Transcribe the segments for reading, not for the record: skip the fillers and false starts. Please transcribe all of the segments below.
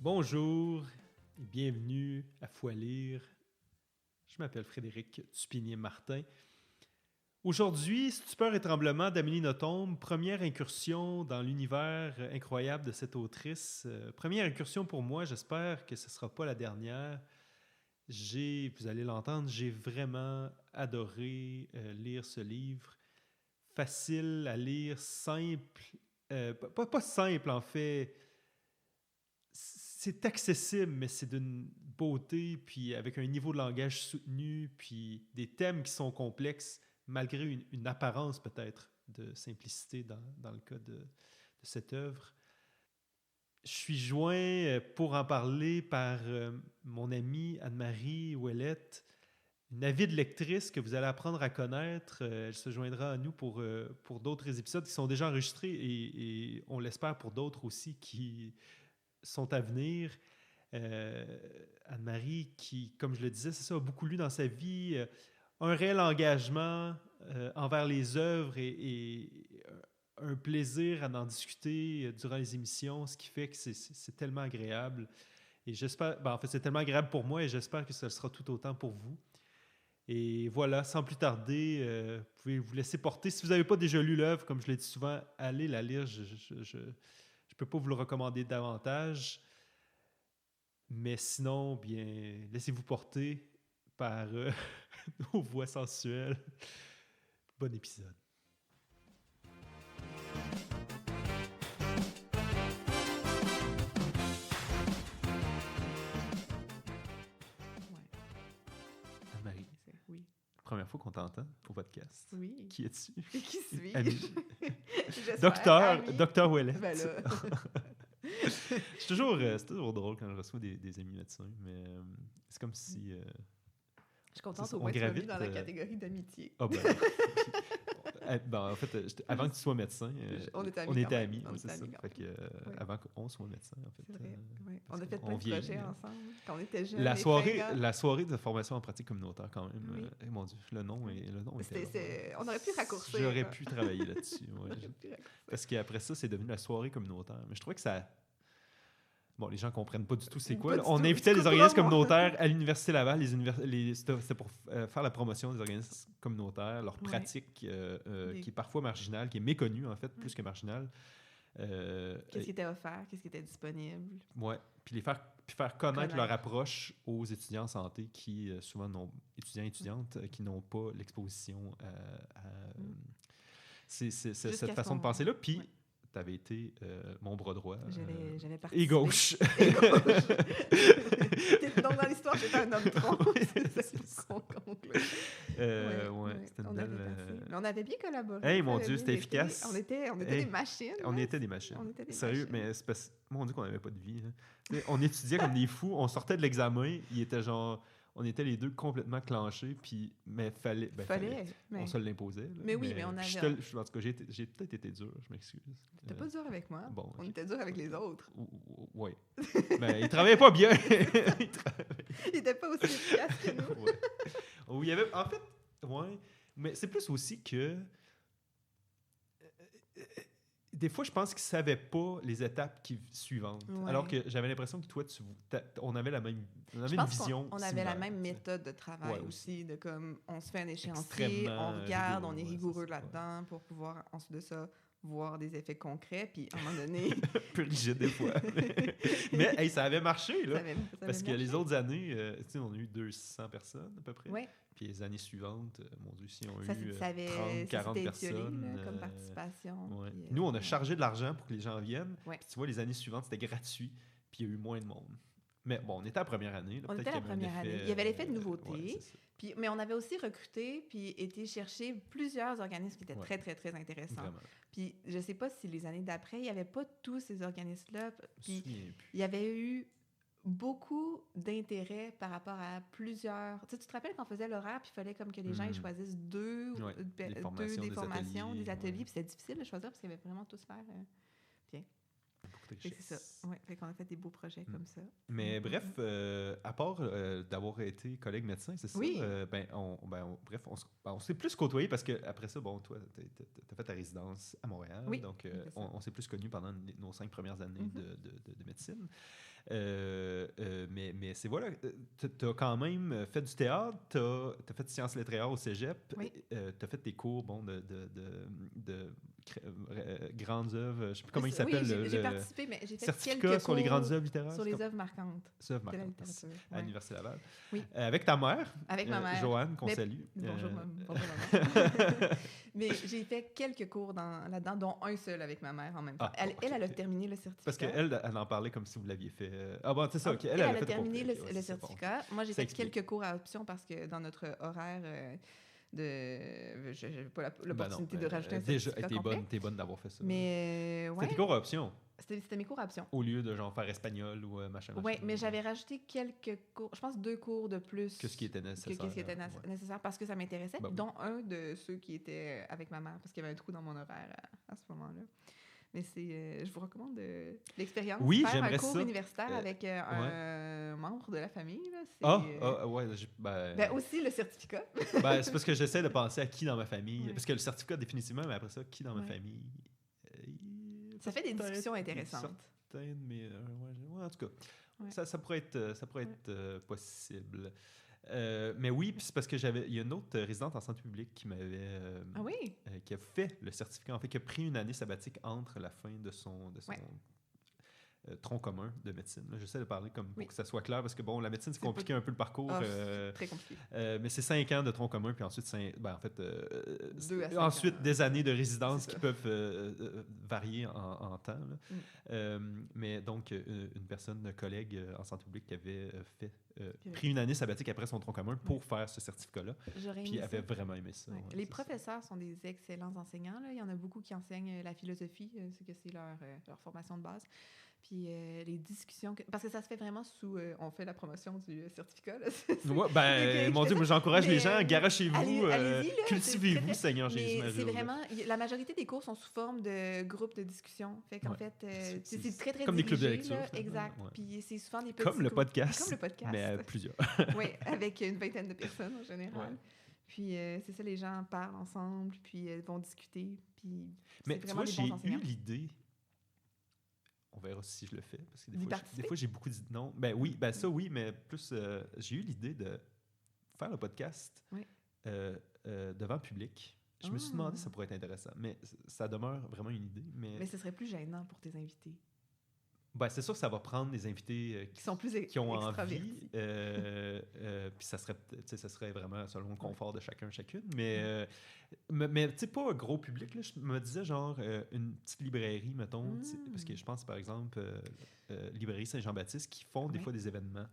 Bonjour et bienvenue à Foi Lire. Je m'appelle Frédéric Tupinier-Martin. Aujourd'hui, Stupeur et tremblement d'Amélie Nothomb, première incursion dans l'univers incroyable de cette autrice. Première incursion pour moi, j'espère que ce ne sera pas la dernière. Vous allez l'entendre, j'ai vraiment adoré lire ce livre. Facile à lire, simple, pas simple en fait. C'est accessible, mais c'est d'une beauté, puis avec un niveau de langage soutenu, puis des thèmes qui sont complexes, malgré une apparence peut-être de simplicité dans le cas de cette œuvre. Je suis joint pour en parler par mon amie Anne-Marie Ouellette, une avide lectrice que vous allez apprendre à connaître. Elle se joindra à nous pour d'autres épisodes qui sont déjà enregistrés et on l'espère pour d'autres aussi qui sont à venir. Anne-Marie, qui, comme je le disais, c'est ça, a beaucoup lu dans sa vie, un réel engagement envers les œuvres et un plaisir à en discuter durant les émissions, ce qui fait que c'est tellement agréable. Et j'espère, en fait, c'est tellement agréable pour moi et j'espère que ce sera tout autant pour vous. Et voilà, sans plus tarder, vous pouvez vous laisser porter. Si vous n'avez pas déjà lu l'œuvre, comme je l'ai dit souvent, allez la lire. Je ne peux pas vous le recommander davantage. Mais sinon, bien, laissez-vous porter par nos voix sensuelles. Bon épisode. Anne-Marie, oui. Première fois qu'on t'entend au podcast. Oui. Qui es-tu? Et qui suis-je? Docteur Ouellette. Ben là. C'est toujours drôle quand je reçois des amis médecins, mais c'est comme si... Je suis contente au moins que tu sois mis dans la catégorie d'amitié. Ah en fait, avant que tu sois médecin, on était amis. C'est ça. Fait que, avant qu'on soit médecin, en fait. C'est vrai. On a fait plein de projets ensemble quand on était jeunes. La soirée de formation en pratique communautaire, quand même. Mon Dieu, le nom était... On aurait pu raccourcir. J'aurais pu travailler là-dessus. Parce qu'après ça, c'est devenu la soirée communautaire. Mais je trouvais que ça... Bon, les gens ne comprennent pas du tout c'est quoi. On invitait les organismes communautaires à l'Université Laval. C'était pour faire la promotion des organismes communautaires, leur pratique qui est parfois marginale, qui est méconnue, en fait, plus que marginale. Qu'est-ce qui était offert? Qu'est-ce qui était disponible? Oui, puis faire connaître leur approche aux étudiants en santé qui, souvent, étudiants et étudiantes, qui n'ont pas l'exposition à cette façon de penser-là. Puis... Tu avais été mon bras droit. J'avais participé. Et gauche. Donc, dans l'histoire, j'étais un homme tronc. C'est qu'on conclut. C'était une belle... Mais on avait bien collaboré. Hey, mon Dieu, c'était efficace. On était des machines. On était des machines. Sérieux, mais c'est parce... Mon Dieu qu'on n'avait pas de vie. Hein. On étudiait comme des fous. On sortait de l'examen. Il était genre... On était les deux complètement clenchés, mais fallait. On se l'imposait. Là. Mais on avait... En tout cas, j'ai peut-être été dur, je m'excuse. T'es pas dur avec moi. Bon, on était dur avec les autres. Oui. Mais ils travaillaient pas bien. Ils étaient pas aussi efficaces que nous. Il y avait... En fait, mais c'est plus aussi que... Des fois, je pense qu'ils ne savaient pas les étapes suivantes. Ouais. Alors que j'avais l'impression que toi, on avait une vision. On avait la même méthode de travail aussi. De comme, on se fait un échéancier, on regarde, on est rigoureux là-dedans pour pouvoir, ensuite de ça, voir des effets concrets. Puis, à un moment donné... un peu rigide des fois. Mais ça avait marché, là. Parce que les autres années, on a eu 200 personnes, à peu près. Oui. Puis les années suivantes, mon Dieu, si on a eu 30, 40 personnes. Comme participation. Ouais. Nous, on a chargé de l'argent pour que les gens viennent. Ouais. Puis tu vois, les années suivantes, c'était gratuit. Puis il y a eu moins de monde. Mais bon, on était à la première année. Là. On était à la première année. Il y avait l'effet de nouveauté. Mais on avait aussi recruté puis été chercher plusieurs organismes qui étaient très, très, très intéressants. Vraiment. Puis je ne sais pas si les années d'après, il n'y avait pas tous ces organismes-là. Puis il y avait eu beaucoup d'intérêt par rapport à plusieurs... Tu te rappelles quand on faisait l'horaire, puis il fallait comme que les gens ils choisissent deux des formations, des ateliers, puis c'était difficile de choisir parce qu'il y avait vraiment tous faire bien. Porte-Richesse. C'est ça. Oui, fait qu'on a fait des beaux projets comme ça. Mais bref, à part d'avoir été collègue médecin, c'est ça? Oui. On s'est plus côtoyés parce qu'après ça, bon, toi, tu as fait ta résidence à Montréal. Oui, donc, on s'est plus connus pendant nos 5 premières années de médecine. Mais c'est voilà, tu as quand même fait du théâtre, tu as fait sciences lettres et arts au cégep, Oui. tu as fait tes cours de grandes œuvres, je ne sais plus comment il s'appelle. Oui, j'ai participé, mais j'ai fait certificat quelques sur les cours grandes œuvres littéraires. sur les œuvres marquantes de la littérature. À l'Université Laval. Oui. Avec ta mère. Avec ma mère. Joanne, qu'on salue. Bonjour, maman. Mais j'ai fait quelques cours là-dedans, dont un seul avec ma mère en même temps. Elle a terminé le certificat. Parce qu'elle en parlait comme si vous l'aviez fait. C'est ça, OK. Elle a terminé le certificat. Bon. Moi, j'ai fait quelques cours à option parce que dans notre horaire je n'avais pas l'opportunité de rajouter un certificat complet. T'es bonne d'avoir fait ça. Mais ouais. C'était tes cours à option. C'était mes cours à option. Au lieu de genre faire espagnol ou machin. Oui, mais j'avais rajouté quelques cours, je pense 2 cours de plus que ce qui était nécessaire. Nécessaire parce que ça m'intéressait, oui. dont un de ceux qui était avec ma mère parce qu'il y avait un trou dans mon horaire à ce moment-là. Mais je vous recommande l'expérience. Oui, faire j'aimerais un cours ça. universitaire avec un membre de la famille. Là, ouais. Aussi le certificat. C'est parce que j'essaie de penser à qui dans ma famille. Parce que le certificat, définitivement, mais après ça, qui dans ma famille. Ça fait des discussions intéressantes. Mais en tout cas, ça pourrait être possible. Mais oui, puis c'est parce que il y a une autre résidente en santé publique qui m'avait qui a fait le certificat, en fait, qui a pris une année sabbatique entre la fin de son tronc commun de médecine. Là, j'essaie de parler pour que ça soit clair, parce que bon, la médecine, c'est compliqué un peu le parcours. Très compliqué. Mais c'est 5 ans de tronc commun, puis ensuite, ensuite des années de résidence qui peuvent varier en temps. Là. Mais donc, une personne, collègue en santé publique qui avait pris une année sabbatique après son tronc commun pour faire ce certificat-là. Puis avait vraiment aimé ça. Ouais. Les professeurs sont des excellents enseignants. Là. Il y en a beaucoup qui enseignent la philosophie, c'est leur formation de base. Puis les discussions... Parce que ça se fait vraiment sous... on fait la promotion du certificat. Là. Mon Dieu, j'encourage les gens, garochez-vous, allez-y, cultivez-vous, Seigneur Jésus. C'est vraiment... La majorité des cours sont sous forme de groupes de discussion. Fait qu'en fait, c'est très, très comme dirigé, des clubs de lecture. Là, exact. Ouais. Puis c'est souvent des petits comme le podcast. Mais plusieurs. Oui, avec une vingtaine de personnes en général. Ouais. Puis c'est ça, les gens parlent ensemble, puis vont discuter. Puis mais tu vois, j'ai eu l'idée... On verra si je le fais. Parce que des fois j'ai beaucoup d'idées. Non, ça oui, mais plus j'ai eu l'idée de faire le podcast devant le public. Je me suis demandé si ça pourrait être intéressant. Mais ça demeure vraiment une idée. Mais ce serait plus gênant pour tes invités. C'est sûr que ça va prendre des invités qui ont envie. Puis ça serait vraiment selon le confort de chacune. Mais tu sais, pas un gros public. Là, je me disais genre une petite librairie, mettons. Parce que je pense, par exemple, Librairie Saint-Jean-Baptiste qui font des fois des événements.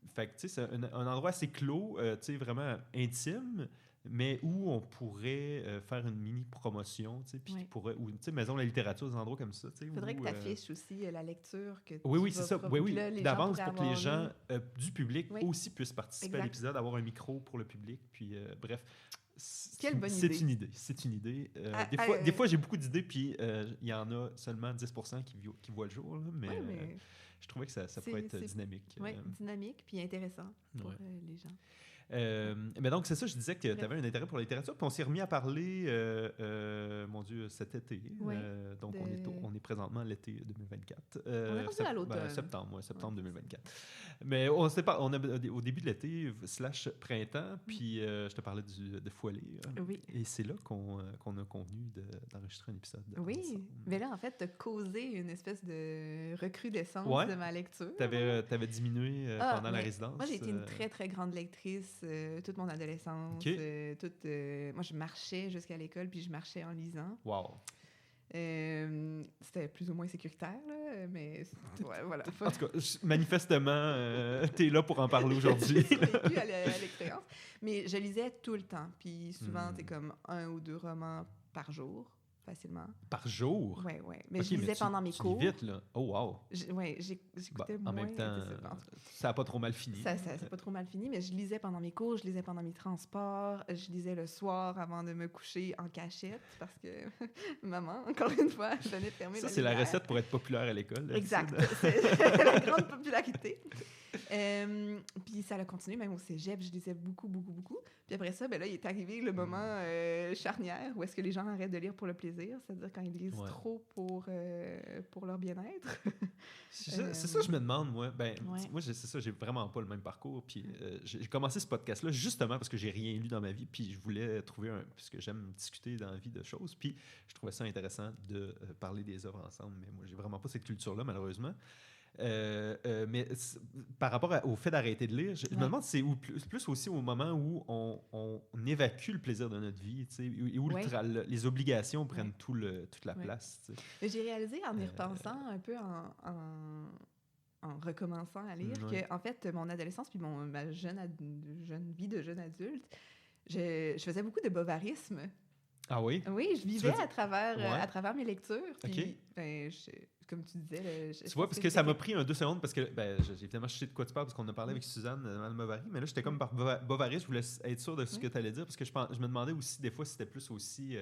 Fait que tu sais, c'est un endroit assez clos, tu sais, vraiment intime, mais où on pourrait faire une mini-promotion, tu sais, puis ou, tu sais, Maison de la littérature, des endroits comme ça, tu sais. Il faudrait que tu affiches aussi la lecture que Oui, c'est ça. Oui, d'avance pour que les gens du public aussi puissent participer à l'épisode, avoir un micro pour le public, puis bref. Quelle bonne idée. C'est une idée. Des fois, j'ai beaucoup d'idées, puis il y en a seulement 10% qui voient le jour, là, mais je trouvais que ça pourrait être dynamique. Oui, dynamique, puis intéressant pour les gens. Mais donc, c'est ça, je disais que tu avais un intérêt pour la littérature, puis on s'est remis à parler, mon Dieu, cet été. Donc, on est présentement à l'été 2024. On est rendu à l'automne. Septembre 2024. Mais on a au début de l'été / printemps, puis je te parlais de Fou à lire. Oui. Et c'est là qu'on a convenu d'enregistrer un épisode. Oui, mais là, en fait, tu as causé une espèce de recrudescence de ma lecture. Tu avais diminué pendant la résidence. Moi, j'ai été une très, très grande lectrice toute mon adolescence. Okay. Moi, je marchais jusqu'à l'école, puis je marchais en lisant. Wow! C'était plus ou moins sécuritaire, là, mais voilà. En tout cas, manifestement, tu es là pour en parler aujourd'hui. J'ai vécu à l'expérience. Mais je lisais tout le temps, puis souvent, c'est comme 1 ou 2 romans par jour. facilement. Par jour? Oui, oui. Mais je lisais pendant mes cours. Tu lis vite, là. Oh, wow! Oui, j'écoutais moins. En même temps, ça n'a pas trop mal fini. Ça n'a pas trop mal fini, mais je lisais pendant mes cours, je lisais pendant mes transports, je lisais le soir avant de me coucher en cachette, parce que maman, encore une fois, venait fermer la lumière. Ça, c'est la recette pour être populaire à l'école. Exact. C'est la grande popularité. Puis ça a continué, même au cégep, je lisais beaucoup, beaucoup, beaucoup. Puis après ça, ben là, il est arrivé le moment charnière où est-ce que les gens arrêtent de lire pour le plaisir, c'est-à-dire quand ils lisent trop pour leur bien-être. C'est ça que je me demande, moi. Moi, c'est ça, j'ai vraiment pas le même parcours. Puis j'ai commencé ce podcast-là justement parce que j'ai rien lu dans ma vie, puis je voulais trouver parce que j'aime discuter dans la vie de choses, puis je trouvais ça intéressant de parler des œuvres ensemble, mais moi, j'ai vraiment pas cette culture-là, malheureusement. Mais par rapport au fait d'arrêter de lire, je me demande si c'est plus aussi au moment où on évacue le plaisir de notre vie, où les obligations prennent toute la place. J'ai réalisé en y repensant un peu en recommençant à lire que, en fait, mon adolescence puis ma jeune vie de jeune adulte, je faisais beaucoup de bovarisme. Ah oui? Oui, je vivais à travers mes lectures. Puis, comme tu disais... tu vois, parce que ça m'a pris 2 secondes, parce que j'ai évidemment cherché de quoi tu parles, parce qu'on a parlé avec Suzanne, Mme Bovary, mais là, j'étais comme par bovarisme, je voulais être sûr de ce que tu allais dire, parce que je me demandais aussi, des fois, si c'était plus aussi...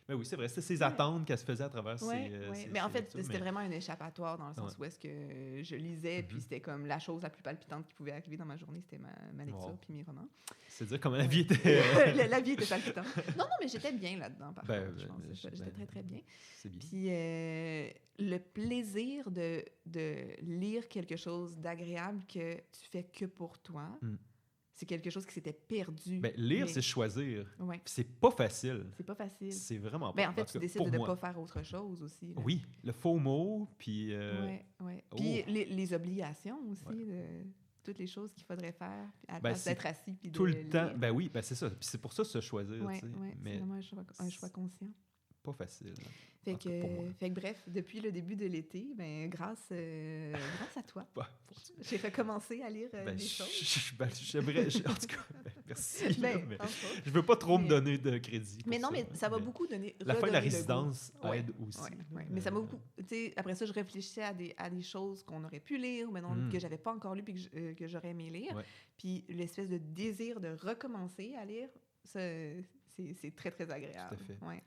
mais oui, c'est vrai, c'était ses attentes qu'elle se faisait à travers ses mais en fait, lectures, c'était vraiment un échappatoire, dans le sens où est-ce que je lisais, puis c'était comme la chose la plus palpitante qui pouvait arriver dans ma journée, c'était ma lecture, puis mes romans. C'est-à-dire comment la vie était... la vie était palpitante. Non, mais j'étais bien là-dedans, par contre. J'étais très, très bien. C'est bien. Puis le plaisir de lire quelque chose d'agréable que tu fais que pour toi, c'est quelque chose qui s'était perdu. Lire, c'est choisir. Ouais. C'est pas facile. C'est pas facile. C'est vraiment pas facile. En fait, tu décides de ne pas faire autre chose aussi. Là. Oui, le faux mot, puis... Puis les obligations aussi, toutes les choses qu'il faudrait faire à la place d'être assis puis tout le temps. lire. Oui, c'est ça. Puis c'est pour ça se choisir. Mais c'est vraiment un choix conscient. Pas facile. Fait que bref, depuis le début de l'été, grâce à toi, j'ai recommencé à lire des choses. J'aimerais... En tout cas, merci. Je veux pas trop me donner de crédit. Mais non, mais ça m'a beaucoup donné... La fin de la résidence aide aussi. Mais ça m'a beaucoup... Après ça, je réfléchissais à des choses qu'on aurait pu lire, mais non, que j'avais pas encore lu puis que j'aurais aimé lire. Puis l'espèce de désir de recommencer à lire, c'est très, très agréable. Tout à fait. Ouais.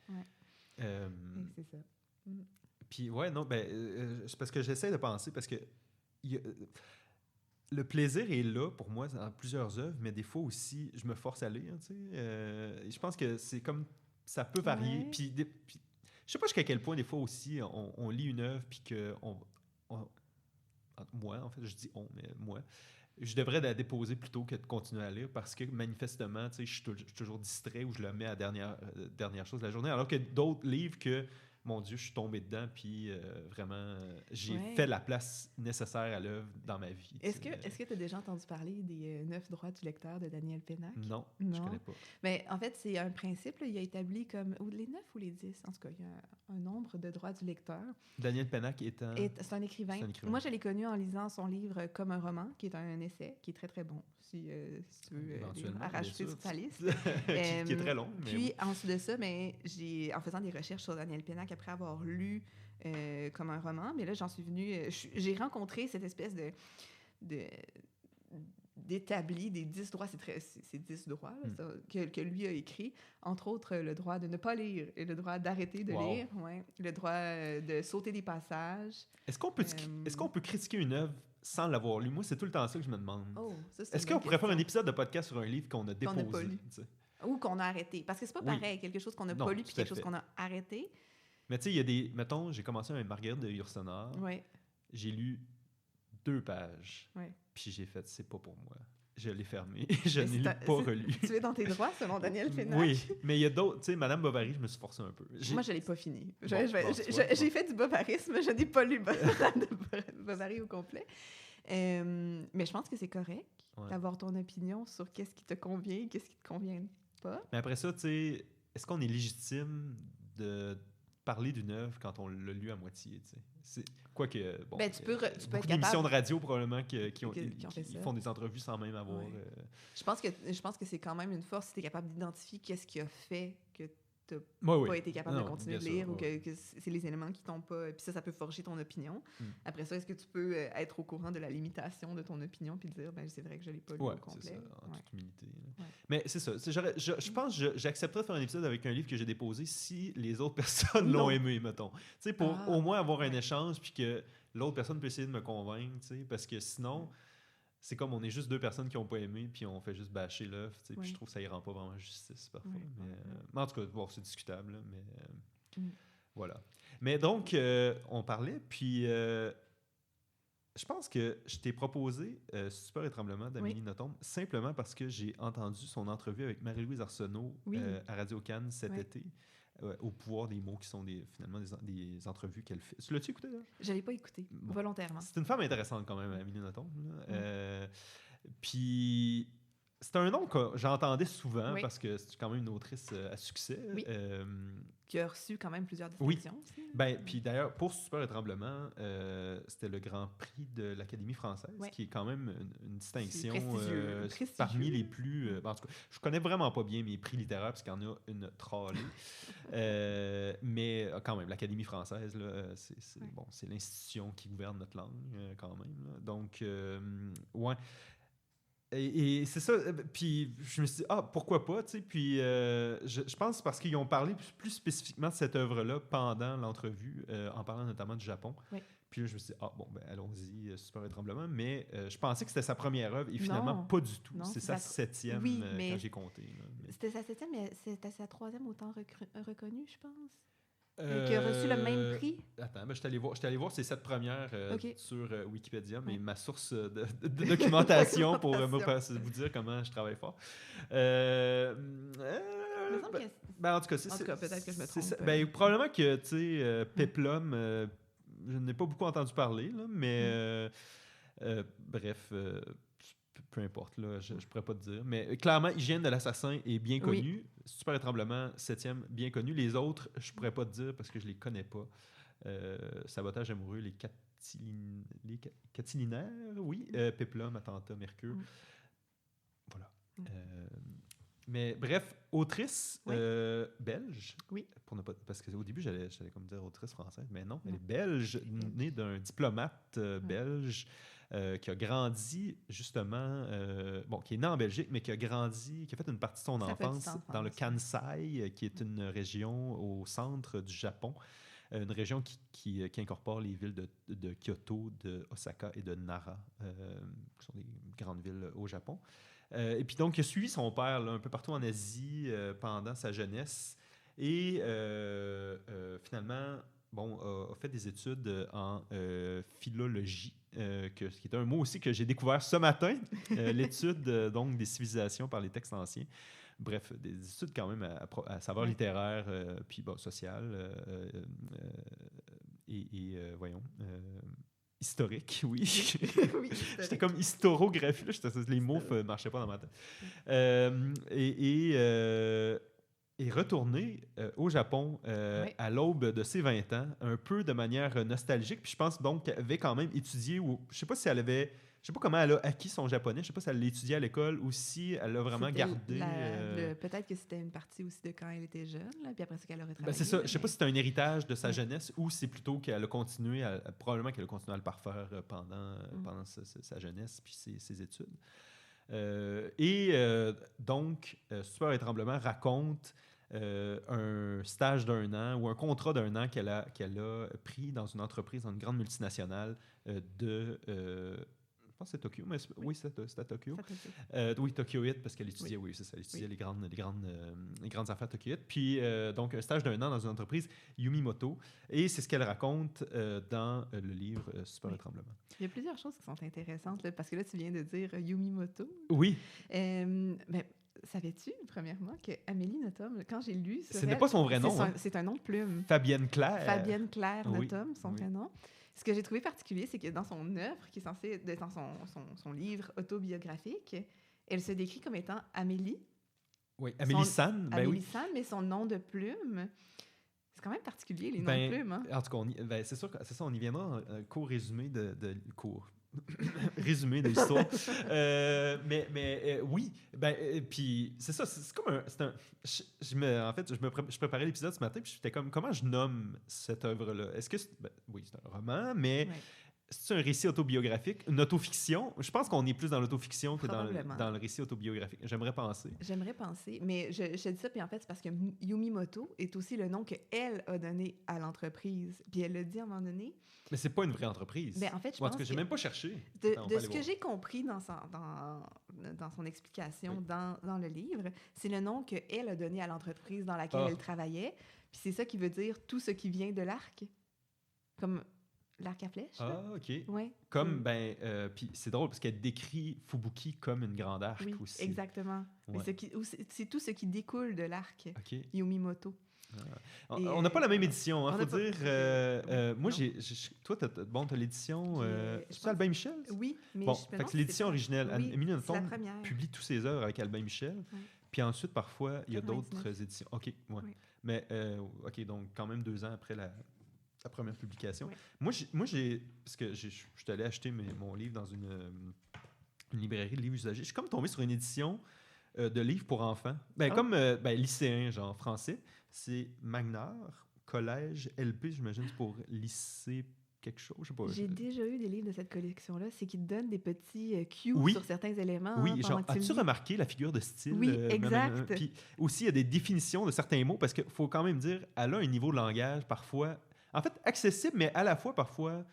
C'est ça. Puis, c'est parce que j'essaie de penser, parce que le plaisir est là pour moi dans plusieurs œuvres, mais des fois aussi, je me force à lire. Je pense que c'est comme ça peut varier. Puis, je sais pas jusqu'à quel point, des fois aussi, on lit une œuvre, puis que moi, en fait, je dis on, mais moi, je devrais la déposer plutôt que de continuer à lire, parce que manifestement, je suis toujours distrait ou je le mets à dernière chose de la journée, alors que d'autres livres que, mon Dieu, je suis tombé dedans, puis vraiment, j'ai fait la place nécessaire à l'œuvre dans ma vie. Est-ce que tu as déjà entendu parler des 9 droits du lecteur de Daniel Pénac? Non, je connais pas. Mais en fait, c'est un principe, là, il a établi comme les 9 ou les 10, en tout cas, il y a un nombre de droits du lecteur. Daniel Pénac c'est un écrivain. Moi, je l'ai connu en lisant son livre Comme un roman, qui est un essai, qui est très, très bon, si tu veux rajouter sur ta liste. qui est très long. Mais puis, ensuite de ça, en faisant des recherches sur Daniel Pénac, après avoir lu Comme un roman, mais là, j'en suis venue... j'ai rencontré cette espèce d'établi des 10 droits, c'est 10 droits là, que lui a écrit, entre autres le droit de ne pas lire et le droit d'arrêter de lire, le droit de sauter des passages. Est-ce qu'on peut critiquer une œuvre sans l'avoir lu? Moi, c'est tout le temps ça que je me demande. Est-ce qu'on pourrait faire un épisode de podcast sur un livre qu'on a déposé? Qu'on n'a pas lu. Ou qu'on a arrêté. Parce que c'est pas pareil, quelque chose qu'on n'a pas lu puis quelque chose qu'on a arrêté. Mais tu sais, il y a des... Mettons, j'ai commencé un Marguerite de Yourcenar. J'ai lu 2 pages. Puis j'ai fait, c'est pas pour moi. Je l'ai fermé. Je ne l'ai pas relu. Tu es dans tes droits, selon Daniel Pénac. Oui, mais il y a d'autres... Tu sais, Mme Bovary, je me suis forcé un peu. Moi, je l'ai pas fini. J'ai fait du bovarisme, je n'ai pas lu Bovary au complet. Mais je pense que c'est correct d'avoir ton opinion sur qu'est-ce qui te convient et qu'est-ce qui te convient pas. Mais après ça, tu sais, est-ce qu'on est légitime de parler d'une œuvre quand on l'a lu à moitié, tu sais? Quoique, bon, tu peux être capable... d'émissions de radio, probablement, qui font des entrevues sans même avoir... Je pense que c'est quand même une force si tu es capable d'identifier qu'est-ce qui a fait que pas été capable de continuer de lire ou que c'est les éléments qui t'ont pas... Puis ça peut forger ton opinion. Après ça, est-ce que tu peux être au courant de la limitation de ton opinion puis dire, c'est vrai que je l'ai pas lu au complet? C'est ça, en toute humilité. Mais c'est ça. Je pense que j'accepterais de faire un épisode avec un livre que j'ai déposé si les autres personnes l'ont aimé, mettons. Tu sais, pour au moins avoir un échange puis que l'autre personne peut essayer de me convaincre, tu sais, parce que sinon... C'est comme on est juste deux personnes qui n'ont pas aimé, puis on fait juste bâcher l'œuvre. Puis je trouve que ça y rend pas vraiment justice parfois. Mais en tout cas, c'est discutable. Là, mais voilà. Mais donc, on parlait, puis je pense que je t'ai proposé Stupeur et tremblement d'Amélie Nothomb simplement parce que j'ai entendu son entrevue avec Marie-Louise Arsenault à Radio-Cannes cet été. Au pouvoir des mots, qui sont finalement des entrevues qu'elle fait. Tu l'as-tu écouté, là? Je ne l'ai pas écouté, volontairement. C'est une femme intéressante, quand même, Amélie Nothomb. Puis, c'est un nom que j'entendais souvent parce que c'est quand même une autrice à succès. Qui a reçu quand même plusieurs distinctions aussi. Puis d'ailleurs, pour Stupeur et tremblement, c'était le Grand Prix de l'Académie française, qui est quand même une distinction parmi les plus... en tout cas, je connais vraiment pas bien mes prix littéraires, parce qu'il y en a une trollée. Mais quand même, l'Académie française, là, c'est l'institution qui gouverne notre langue, quand même. Là. Donc, Et c'est ça, puis je me suis dit, pourquoi pas, tu sais, puis je pense parce qu'ils ont parlé plus spécifiquement de cette œuvre-là pendant l'entrevue, en parlant notamment du Japon. Puis là, je me suis dit, allons-y, Stupeur et tremblement, mais je pensais que c'était sa première œuvre, et finalement, pas du tout. C'est sa 7e quand j'ai compté. Là, C'était sa 7e, mais c'était sa 3e autant reconnue, je pense. Qui a reçu le même prix. Attends, je suis allé voir ces 7 premières sur Wikipédia, mais ma source de documentation pour vous dire comment je travaille fort. En tout cas, peut-être que je me trompe. Probablement que, tu sais, Péplum, je n'ai pas beaucoup entendu parler, là, mais bref... peu importe, là, je pourrais pas te dire. Mais clairement, Hygiène de l'assassin est bien connu. Stupeur et tremblement, 7e, bien connu. Les autres, je pourrais pas te dire parce que je les connais pas. Sabotage amoureux, les catilinaires, Péplum, Attentat, Mercure. Voilà. Mais bref, autrice belge. Pour ne pas, parce qu'au début, j'allais comme dire autrice française, mais non, elle est belge, née d'un diplomate belge. Qui a grandi justement, qui est né en Belgique, mais qui a fait une partie de son enfance dans le Kansai, qui est une région au centre du Japon, une région qui incorpore les villes de Kyoto, de Osaka et de Nara, qui sont des grandes villes au Japon. Et puis donc, il a suivi son père là, un peu partout en Asie pendant sa jeunesse et finalement... a fait des études en philologie, qui est un mot aussi que j'ai découvert ce matin, l'étude donc des civilisations par les textes anciens. Bref, des études quand même à saveur littéraire, puis sociale, historique, oui. J'étais comme historiographie, là, les mots ne marchaient pas dans ma tête. Et retourné au Japon à l'aube de ses 20 ans, un peu de manière nostalgique. Puis je pense donc qu'elle avait quand même étudié, ou je sais pas si elle avait... Je sais pas comment elle a acquis son japonais, je sais pas si elle l'a étudié à l'école ou si elle l'a vraiment gardé. Peut-être que c'était une partie aussi de quand elle était jeune, là, puis après ça qu'elle aurait travaillé. C'est ça, je sais pas si c'est un héritage de sa jeunesse ou c'est plutôt qu'elle a continué, probablement qu'elle a continué à le parfaire pendant sa jeunesse puis ses études. Donc, Stupeur et tremblement raconte un stage d'1 an ou un contrat d'1 an qu'elle a pris dans une entreprise, dans une grande multinationale je pense que c'est Tokyo, mais c'est à Tokyo. Oui, Tokyo 8, parce qu'elle étudiait, c'est ça, elle étudiait les grandes affaires Tokyo 8. Puis, donc, un stage d'1 an dans une entreprise, Yumimoto. Et c'est ce qu'elle raconte dans le livre Stupeur et tremblement. Il y a plusieurs choses qui sont intéressantes, là, parce que là, tu viens de dire Yumimoto. Oui. Savais-tu, premièrement, que Amélie Nothomb, quand j'ai lu sur ce n'est pas son vrai nom. C'est un nom de plume. Fabienne Claire. Fabienne Claire Nothomb, son vrai nom. Ce que j'ai trouvé particulier, c'est que dans son œuvre, qui est censée être dans son livre autobiographique, elle se décrit comme étant Amélie. Oui, Amélie San. Amélie San, mais son nom de plume... C'est quand même particulier, les noms de plumes. Hein? En tout cas, c'est sûr, c'est ça, on y viendra en court résumé de cours. résumé de l'histoire. Oui, puis c'est ça, c'est comme un... En fait, je préparais l'épisode ce matin, puis j'étais comme, comment je nomme cette œuvre-là? Est-ce que oui, c'est un roman, mais c'est un récit autobiographique, une autofiction? Je pense qu'on est plus dans l'autofiction que dans le récit autobiographique. J'aimerais penser, mais je dis ça, puis en fait, c'est parce que Yumimoto est aussi le nom qu'elle a donné à l'entreprise. Puis elle l'a dit à un moment donné. Mais c'est pas une vraie entreprise. Mais en fait, je pense que j'ai même pas cherché. De ce que j'ai compris dans son explication dans le livre, c'est le nom qu'elle a donné à l'entreprise dans laquelle elle travaillait. Puis c'est ça qui veut dire tout ce qui vient de l'arc. Comme l'arc à flèche. Ah, OK. Ouais. Comme, puis c'est drôle parce qu'elle décrit Fubuki comme une grande arc aussi. Exactement. Ouais. C'est tout ce qui découle de l'arc. OK. Yumimoto. On n'a pas la même édition, hein, faut dire. Moi, toi, t'as l'édition... c'est Albin Michel? Oui, mais c'est l'édition originelle. Émilie Nothomb publie toutes ses œuvres avec Albin Michel. Oui. Puis ensuite, parfois, il y a d'autres éditions. OK, ouais. Oui. Mais, OK, donc quand même 2 ans après la première publication. Oui. Moi, parce que je suis allé acheter mon livre dans une librairie de livres usagés. Je suis comme tombé sur une édition de livres pour enfants. Comme lycéen, genre français. C'est Magnard, collège, LP, j'imagine, c'est pour lycée quelque chose, je sais pas. J'ai déjà eu des livres de cette collection-là, c'est qu'ils te donnent des petits cues sur certains éléments. Oui, genre, as-tu remarqué la figure de style? Oui, exact. Puis aussi, il y a des définitions de certains mots, parce qu'il faut quand même dire, elle a un niveau de langage parfois, en fait, accessible, mais à la fois, parfois,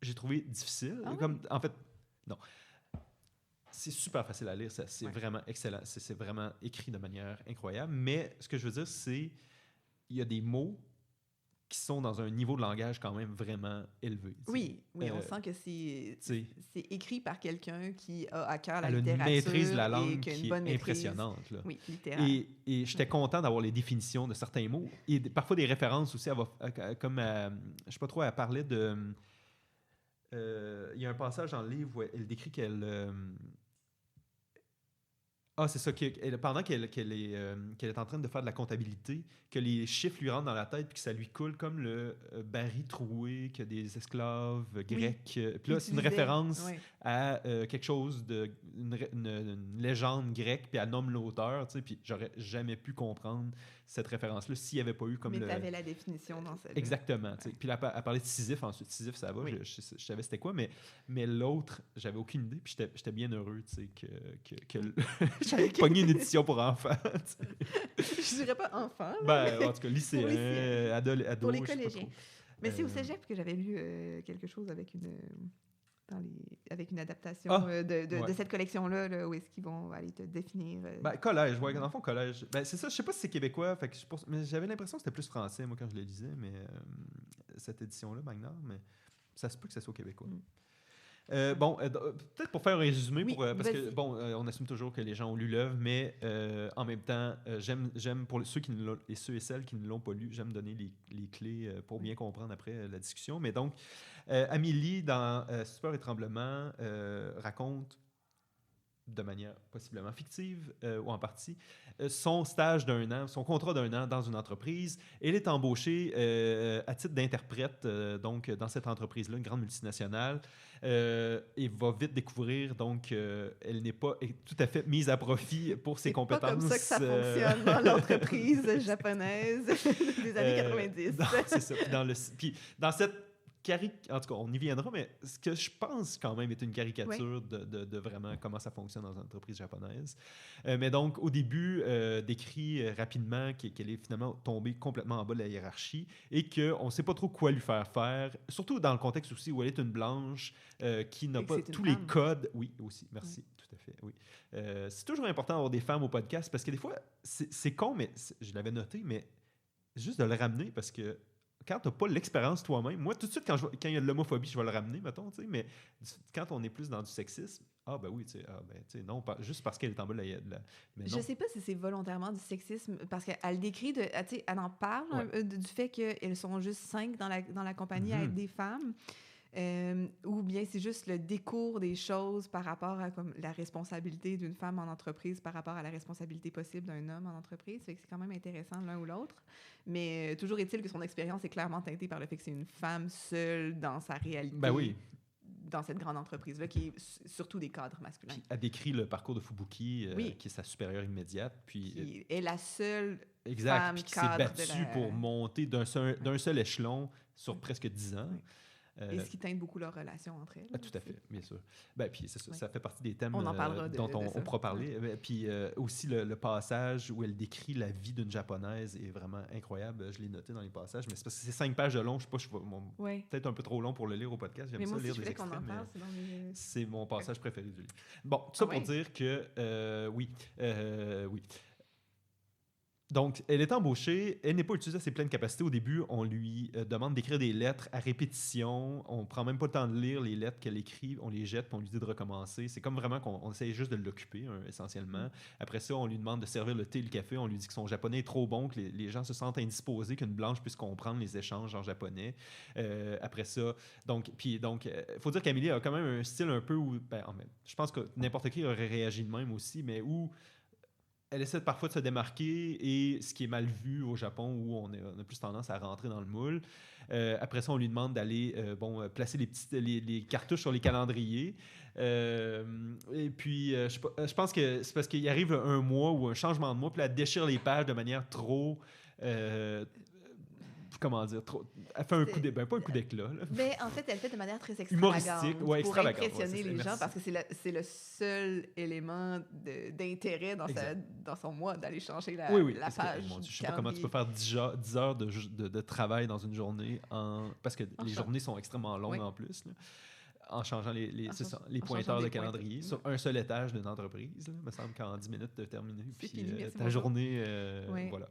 j'ai trouvé difficile. En fait, non. C'est super facile à lire, c'est vraiment excellent. C'est vraiment écrit de manière incroyable. Mais ce que je veux dire, c'est il y a des mots qui sont dans un niveau de langage quand même vraiment élevé. Oui, on sent que c'est écrit par quelqu'un qui a à cœur la littérature. Elle a une maîtrise de la langue qui est impressionnante. Là. Oui, littéraire. Et j'étais content d'avoir les définitions de certains mots. Et parfois des références aussi. Comme, je sais pas trop, elle parlait de... il y a un passage dans le livre où elle décrit qu'elle... c'est ça. Pendant qu'elle est en train de faire de la comptabilité, que les chiffres lui rentrent dans la tête puis que ça lui coule comme le baril troué que des esclaves grecs. Puis là, c'est une référence à quelque chose une légende grecque, puis elle nomme l'auteur, tu sais, puis j'aurais jamais pu comprendre cette référence-là s'il n'y avait pas eu comme Mais tu avais la définition dans celle-là. Exactement. Ouais. Puis là, elle parlait de Sisyphe ensuite. Sisyphe, ça va, je savais c'était quoi, mais l'autre, j'avais aucune idée, puis j'étais bien heureux, tu sais, que j'avais pogné une édition pour enfants. Je dirais pas enfants. En tout cas, lycéens, ados. Pour les collégiens. Mais c'est au cégep que j'avais lu quelque chose avec une adaptation de cette collection-là, là, où est-ce qu'ils vont aller te définir. Collège, dans le fond, collège. C'est ça, je sais pas si c'est québécois, mais j'avais l'impression que c'était plus français, moi, quand je le lisais, mais cette édition-là, Magnard, mais ça se peut que ça soit québécois. Peut-être pour faire un résumé, parce que on assume toujours que les gens ont lu l'œuvre, mais en même temps, j'aime pour ceux et celles qui ne l'ont pas lu, j'aime donner les clés pour bien comprendre après la discussion. Mais donc, Amélie, dans Stupeur et tremblement, raconte de manière possiblement fictive ou en partie, son stage d'1 an, son contrat d'1 an dans une entreprise. Elle est embauchée à titre d'interprète donc dans cette entreprise-là, une grande multinationale, et va vite découvrir donc elle n'est pas tout à fait mise à profit pour ses compétences. C'est pas comme ça que ça fonctionne dans l'entreprise japonaise des années 90. Non, c'est ça. Puis dans cette en tout cas, on y viendra, mais ce que je pense quand même est une caricature de vraiment comment ça fonctionne dans une entreprise japonaise. Mais donc, au début, décrit rapidement qu'elle est finalement tombée complètement en bas de la hiérarchie et qu'on ne sait pas trop quoi lui faire, surtout dans le contexte aussi où elle est une blanche qui n'a pas tous les codes. Oui, aussi, merci, tout à fait, oui. C'est toujours important d'avoir des femmes au podcast parce que des fois, c'est con, mais je l'avais noté, mais juste de le ramener parce que quand tu n'as pas l'expérience toi-même, moi, tout de suite, quand il y a de l'homophobie, je vais le ramener, mettons, tu sais, mais quand on est plus dans du sexisme, non, juste parce qu'elle est en bas de la mais je sais pas si c'est volontairement du sexisme, parce qu'elle décrit, elle en parle du fait qu'elles sont juste 5 dans la compagnie à être des femmes. Ou bien c'est juste le décours des choses par rapport à comme, la responsabilité d'une femme en entreprise par rapport à la responsabilité possible d'un homme en entreprise. Fait que c'est quand même intéressant l'un ou l'autre. Mais toujours est-il que son expérience est clairement teintée par le fait que c'est une femme seule dans sa réalité. dans cette grande entreprise-là, qui est surtout des cadres masculins. Puis elle décrit le parcours de Fubuki, qui est sa supérieure immédiate. Puis, qui est la seule femme puis qui s'est battue pour monter d'un seul échelon sur presque 10 ans. Oui. Et ce qui teinte beaucoup leur relation entre elles. Tout à fait, bien sûr. Puis c'est ça, ça fait partie des thèmes dont on pourra parler. Puis aussi, le passage où elle décrit la vie d'une Japonaise est vraiment incroyable. Je l'ai noté dans les passages, mais c'est parce que c'est 5 pages de long. Je sais pas, peut-être un peu trop long pour le lire au podcast. J'aime ça lire des extraits, mais c'est mon passage préféré du livre. Bon, tout ça pour dire que, oui. Donc, elle est embauchée, elle n'est pas utilisée à ses pleines capacités. Au début, on lui demande d'écrire des lettres à répétition. On ne prend même pas le temps de lire les lettres qu'elle écrit. On les jette, puis on lui dit de recommencer. C'est comme vraiment qu'on essaye juste de l'occuper, essentiellement. Après ça, on lui demande de servir le thé et le café. On lui dit que son japonais est trop bon, que les gens se sentent indisposés, qu'une blanche puisse comprendre les échanges en japonais. Après ça, il faut dire qu'Amélie a quand même un style un peu où... je pense que n'importe qui aurait réagi de même aussi, mais où... Elle essaie parfois de se démarquer et ce qui est mal vu au Japon où on a plus tendance à rentrer dans le moule. Après ça, on lui demande d'aller placer les cartouches sur les calendriers. Et puis, je pense que c'est parce qu'il arrive un mois ou un changement de mois, puis elle déchire les pages de manière trop... comment dire, elle fait un coup d'éclat, pas un coup d'éclat. Mais en fait, elle fait de manière très extravagante pour impressionner les gens parce que c'est le seul élément d'intérêt dans son mois d'aller changer la page. Je ne sais pas comment tu peux faire 10 heures de travail dans une journée parce que les journées sont extrêmement longues en plus. Là. En changeant les pointeurs de calendrier sur un seul étage d'une entreprise. Il me semble qu'en 10 minutes, tu as terminé. Puis ta journée, voilà.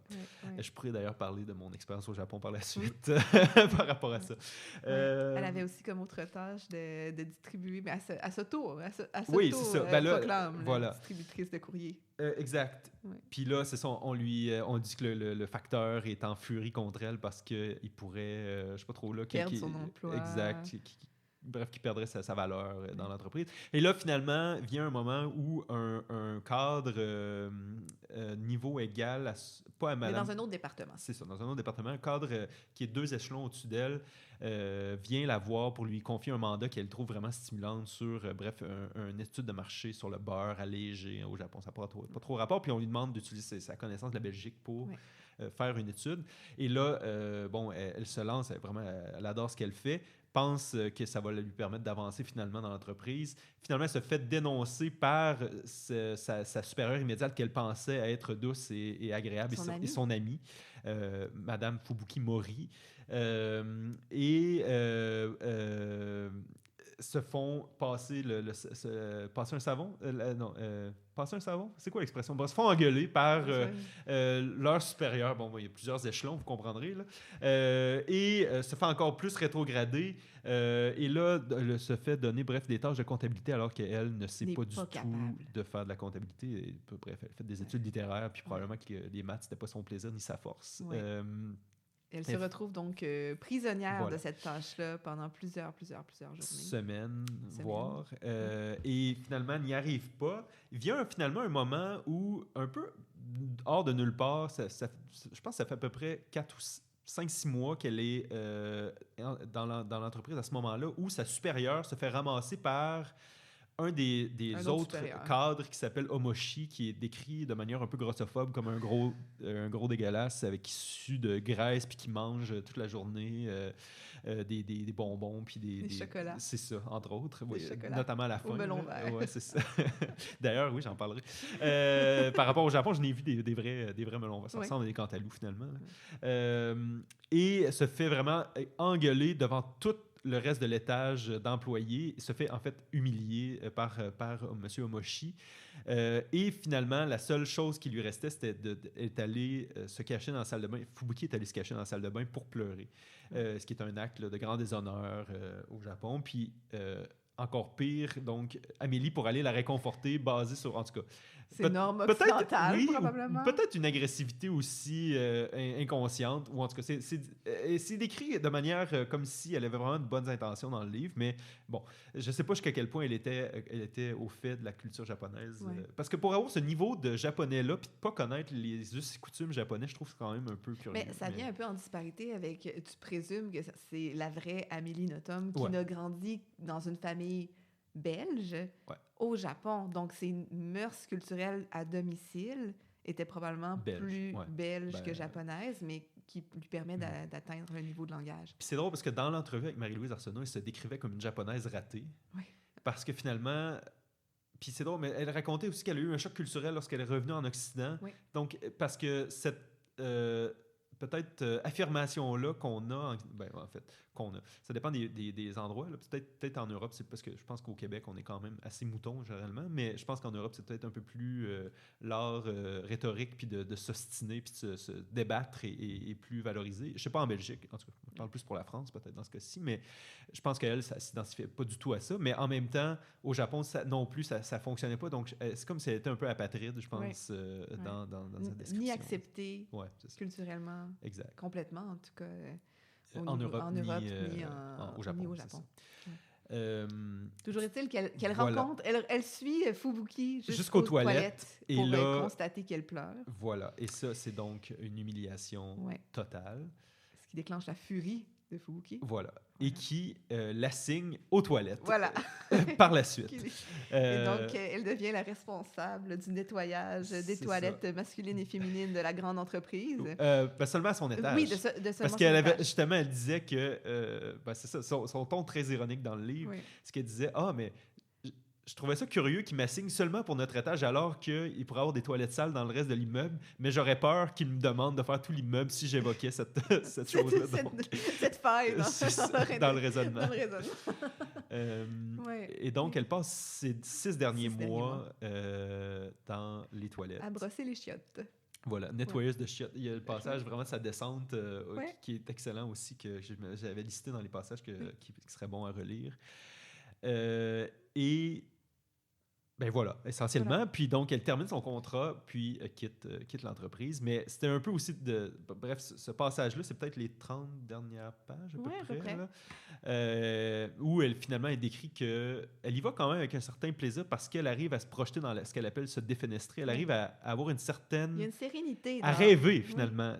Je pourrais d'ailleurs parler de mon expérience au Japon par la suite par rapport à ça. Elle avait aussi comme autre tâche de distribuer, mais à ce tour, oui, c'est ça. Proclame, voilà. Distributrice de courrier. Exact. Puis là, c'est ça, on dit que le facteur est en furie contre elle parce qu'il pourrait, je sais pas trop là... Perdre son emploi. Exact. Qui perdrait sa valeur dans l'entreprise. Et là, finalement, vient un moment où un cadre niveau égal, pas à madame... Mais dans un autre département. C'est ça, dans un autre département. Un cadre qui est 2 échelons au-dessus d'elle vient la voir pour lui confier un mandat qu'elle trouve vraiment stimulant sur, une étude de marché sur le beurre allégé au Japon. Ça n'a pas trop rapport. Puis on lui demande d'utiliser sa connaissance de la Belgique pour... faire une étude. Et là, elle se lance, elle adore ce qu'elle fait, pense que ça va lui permettre d'avancer finalement dans l'entreprise. Finalement, elle se fait dénoncer par sa supérieure immédiate qu'elle pensait être douce et agréable et son amie, Madame Fubuki Mori. Se font passer passer un savon. Passer un savon? C'est quoi l'expression? Se font engueuler par leur supérieur. Bon, il y a plusieurs échelons, vous comprendrez. Là. Et se fait encore plus rétrograder. Et là, se fait donner, des tâches de comptabilité alors qu'elle ne sait pas du tout de faire de la comptabilité. Et, bref, elle fait des études littéraires, puis probablement que les maths, c'était pas son plaisir ni sa force. Elle se retrouve donc prisonnière de cette tâche-là pendant plusieurs journées. Semaines. Voire. Et finalement, n'y arrive pas. Il vient finalement un moment où, un peu hors de nulle part, je pense que ça fait à peu près 4 ou 5-6 mois qu'elle est dans l'entreprise à ce moment-là, où sa supérieure se fait ramasser par un des autres cadres qui s'appelle Omoshi, qui est décrit de manière un peu grossophobe comme un gros dégueulasse avec qui sue de graisse puis qui mange toute la journée des bonbons puis des chocolats. C'est ça, entre autres. Oui, notamment à la fin. Au melon vert. Ouais, c'est ça. D'ailleurs, oui, j'en parlerai. Par rapport au Japon, je n'ai vu des vrais melons verts. Ça ressemble à des cantaloups, finalement. Et se fait vraiment engueuler devant toute le reste de l'étage d'employés, se fait en fait humilier par M. Omoshi. Et finalement, la seule chose qui lui restait, c'était d'aller se cacher dans la salle de bain. Fubuki est allé se cacher dans la salle de bain pour pleurer, ce qui est un acte de grand déshonneur au Japon. Puis, encore pire, donc, Amélie, pour aller la réconforter, basée sur... En tout cas, Ces normes occidentales, oui, probablement. Peut-être une agressivité aussi inconsciente, ou en tout cas, c'est décrit de manière comme si elle avait vraiment de bonnes intentions dans le livre, mais bon, je sais pas jusqu'à quel point elle était au fait de la culture japonaise. Parce que pour avoir ce niveau de japonais-là, puis de pas connaître les us et coutumes japonais, je trouve que c'est quand même un peu curieux. Mais ça vient un peu en disparité avec, tu présumes que c'est la vraie Amélie Nothomb qui n'a grandi dans une famille belge au Japon. Donc, ses mœurs culturelles à domicile étaient probablement plus belges que japonaises, mais qui lui permet d'atteindre le niveau de langage. Puis c'est drôle parce que dans l'entrevue avec Marie-Louise Arsenault, elle se décrivait comme une japonaise ratée. Parce que finalement... Puis c'est drôle, mais elle racontait aussi qu'elle a eu un choc culturel lorsqu'elle est revenue en Occident. Donc, parce que cette... peut-être affirmation-là qu'on a, en fait, ça dépend des endroits. Là. Peut-être en Europe, c'est parce que je pense qu'au Québec, on est quand même assez mouton généralement, mais je pense qu'en Europe, c'est peut-être un peu plus l'art rhétorique, puis de s'ostiner, puis de se débattre et plus valorisé. Je sais pas en Belgique, en tout cas, je parle plus pour la France peut-être dans ce cas-ci, mais je pense qu'elle, ça s'identifiait pas du tout à ça. Mais en même temps, au Japon, non plus, ça fonctionnait pas. Donc, c'est comme si elle était un peu apatride, je pense, dans sa description. Ni acceptée culturellement. Exact. Complètement, en tout cas, en Europe, ni au Japon. Toujours est-il qu'elle rencontre, elle suit Fubuki jusqu'aux toilettes pour constater qu'elle pleure. Voilà, et ça, c'est donc une humiliation totale. Ce qui déclenche la furie de Fubuki. Voilà. Et qui l'assigne aux toilettes. Voilà. Par la suite. Et donc, elle devient la responsable du nettoyage des toilettes masculines et féminines de la grande entreprise. Seulement à son étage. Oui, de seulement parce qu'elle avait, justement, elle disait que, c'est ça, son ton très ironique dans le livre, c'est qu'elle disait, mais je trouvais ça curieux qu'il m'assigne seulement pour notre étage alors qu'il pourrait avoir des toilettes sales dans le reste de l'immeuble, mais j'aurais peur qu'il me demande de faire tout l'immeuble si j'évoquais cette chose-là. Cette faille dans le raisonnement. Dans le raisonnement. Et donc, elle passe ces 6 derniers mois dans les toilettes. À brosser les chiottes. Voilà, nettoyeuse de chiottes. Il y a le passage vraiment de sa descente qui est excellent aussi, que j'avais listé dans les passages qui serait bon à relire. Et voilà, essentiellement. Voilà. Puis donc, elle termine son contrat, puis quitte l'entreprise. Mais c'était un peu aussi bref, ce passage-là, c'est peut-être les 30 dernières pages à peu près. Là, où elle finalement elle décrit qu'elle y va quand même avec un certain plaisir parce qu'elle arrive à se projeter dans ce qu'elle appelle se défenestrer. Elle arrive à avoir une certaine... Il y a une sérénité. À rêver, finalement.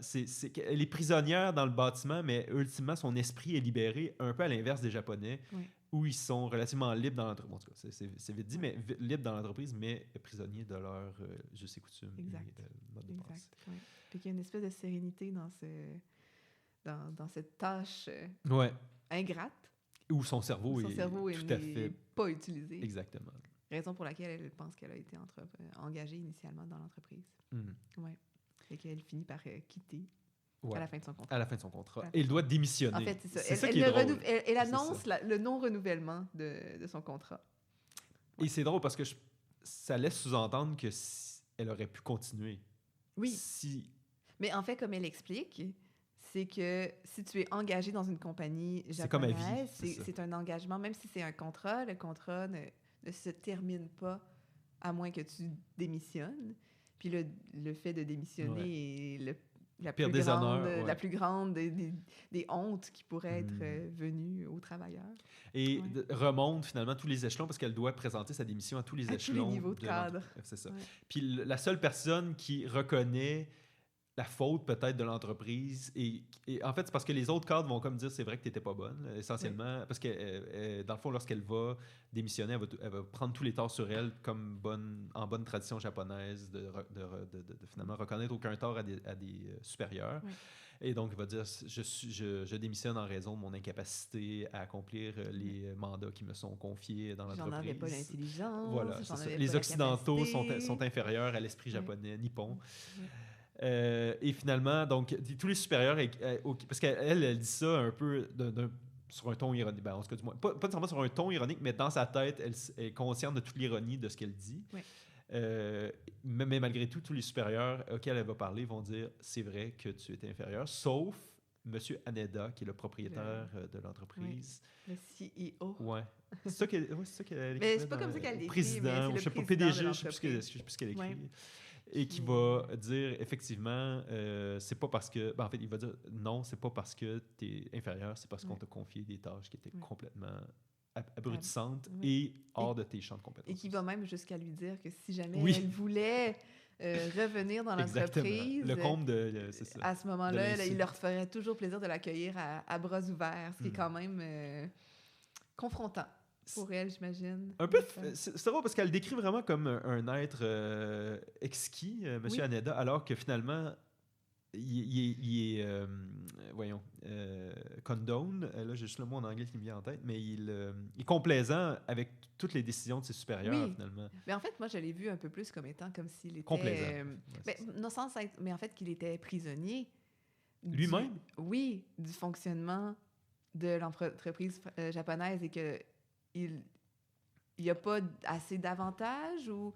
Elle est prisonnière dans le bâtiment, mais ultimement, son esprit est libéré, un peu à l'inverse des Japonais. Où ils sont relativement libres dans l'entreprise. Bon, en tout cas, c'est vite dit, mais libres dans l'entreprise, mais prisonniers de leurs us et coutumes et mode de pensée. Puis qu'il y a une espèce de sérénité dans cette tâche ingrate. Où son cerveau est tout à fait pas utilisé. Exactement. Raison pour laquelle elle pense qu'elle a été engagée initialement dans l'entreprise. Et qu'elle finit par quitter. À la fin de son contrat. À la fin de son contrat. Et il doit démissionner. En fait, c'est ça. Elle annonce le non-renouvellement de son contrat. Et c'est drôle parce que ça laisse sous-entendre qu'elle aurait pu continuer. Oui. Mais en fait, comme elle explique, c'est que si tu es engagé dans une compagnie japonaise, c'est comme à vie, c'est un engagement. Même si c'est un contrat, le contrat ne se termine pas à moins que tu démissionnes. Puis le fait de démissionner est la plus grande des hontes qui pourraient être venues aux travailleurs. Et remonte finalement tous les échelons parce qu'elle doit présenter sa démission à tous les échelons. Tous les niveaux de cadre. C'est ça. Puis la seule personne qui reconnaît la faute peut-être de l'entreprise, et en fait, c'est parce que les autres cadres vont comme dire c'est vrai que tu n'étais pas bonne, essentiellement, parce que dans le fond, lorsqu'elle va démissionner, elle va prendre tous les torts sur elle comme en bonne tradition japonaise de finalement reconnaître aucun tort à des supérieurs. Et donc, il va dire je démissionne en raison de mon incapacité à accomplir les mandats qui me sont confiés dans l'entreprise. J'en avais pas l'intelligence. Voilà, les Occidentaux sont inférieurs à l'esprit japonais, nippon. Et finalement, donc, tous les supérieurs, parce qu'elle dit ça un peu sur un ton ironique. En tout cas, du moins, pas nécessairement sur un ton ironique, mais dans sa tête, elle est consciente de toute l'ironie de ce qu'elle dit. Mais malgré tout, tous les supérieurs auxquels elle va parler vont dire c'est vrai que tu étais inférieur, sauf Monsieur Haneda, qui est le propriétaire de l'entreprise. Oui, le CEO. Ouais. C'est ça qu'elle écrit. Mais c'est pas comme ça qu'elle l'écrit. Président, mais je sais pas, PDG, je sais plus ce qu'elle écrit. Ouais. Et qui va dire, effectivement, c'est pas parce que... en fait, il va dire, non, c'est pas parce que tu es inférieur, c'est parce qu'on t'a confié des tâches qui étaient complètement abrutissantes et hors de tes champs de compétences. Et qui va même jusqu'à lui dire que si jamais elle voulait... revenir dans l'entreprise. Le comble de... c'est ça. À ce moment-là, il leur ferait toujours plaisir de l'accueillir à bras ouverts, ce qui est quand même confrontant pour elle, j'imagine. Un peu... C'est drôle parce qu'elle le décrit vraiment comme un être exquis, M. Haneda, alors que finalement, il est condone, là j'ai juste le mot en anglais qui me vient en tête, mais il est complaisant avec toutes les décisions de ses supérieurs, finalement. Mais en fait, moi, je l'ai vu un peu plus comme étant comme s'il était... Complaisant. Non, sans être... Mais en fait, qu'il était prisonnier. Lui-même? Oui, du fonctionnement de l'entreprise japonaise et qu'il n'y a pas assez d'avantages ou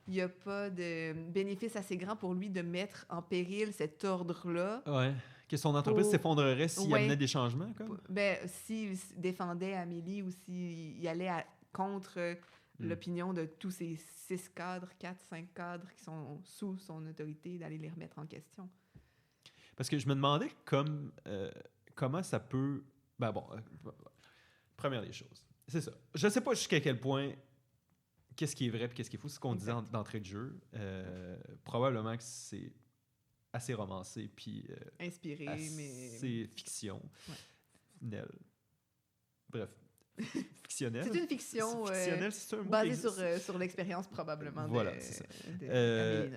il n'y a pas de bénéfice assez grand pour lui de mettre en péril cet ordre-là. Ouais. Que son entreprise s'effondrerait s'il amenait des changements, comme? S'il défendait Amélie ou s'il allait contre l'opinion de tous ces 6 cadres, 5 cadres qui sont sous son autorité, d'aller les remettre en question. Parce que je me demandais comment ça peut... première des choses, c'est ça. Je ne sais pas jusqu'à quel point qu'est-ce qui est vrai et qu'est-ce qui est faux. C'est ce qu'on disait d'entrée de jeu. Probablement que c'est assez romancé puis inspiré, c'est fiction. Ouais. Bref. Fictionnel. C'est une fiction c'est un mot basée sur l'expérience probablement. Voilà, c'est ça.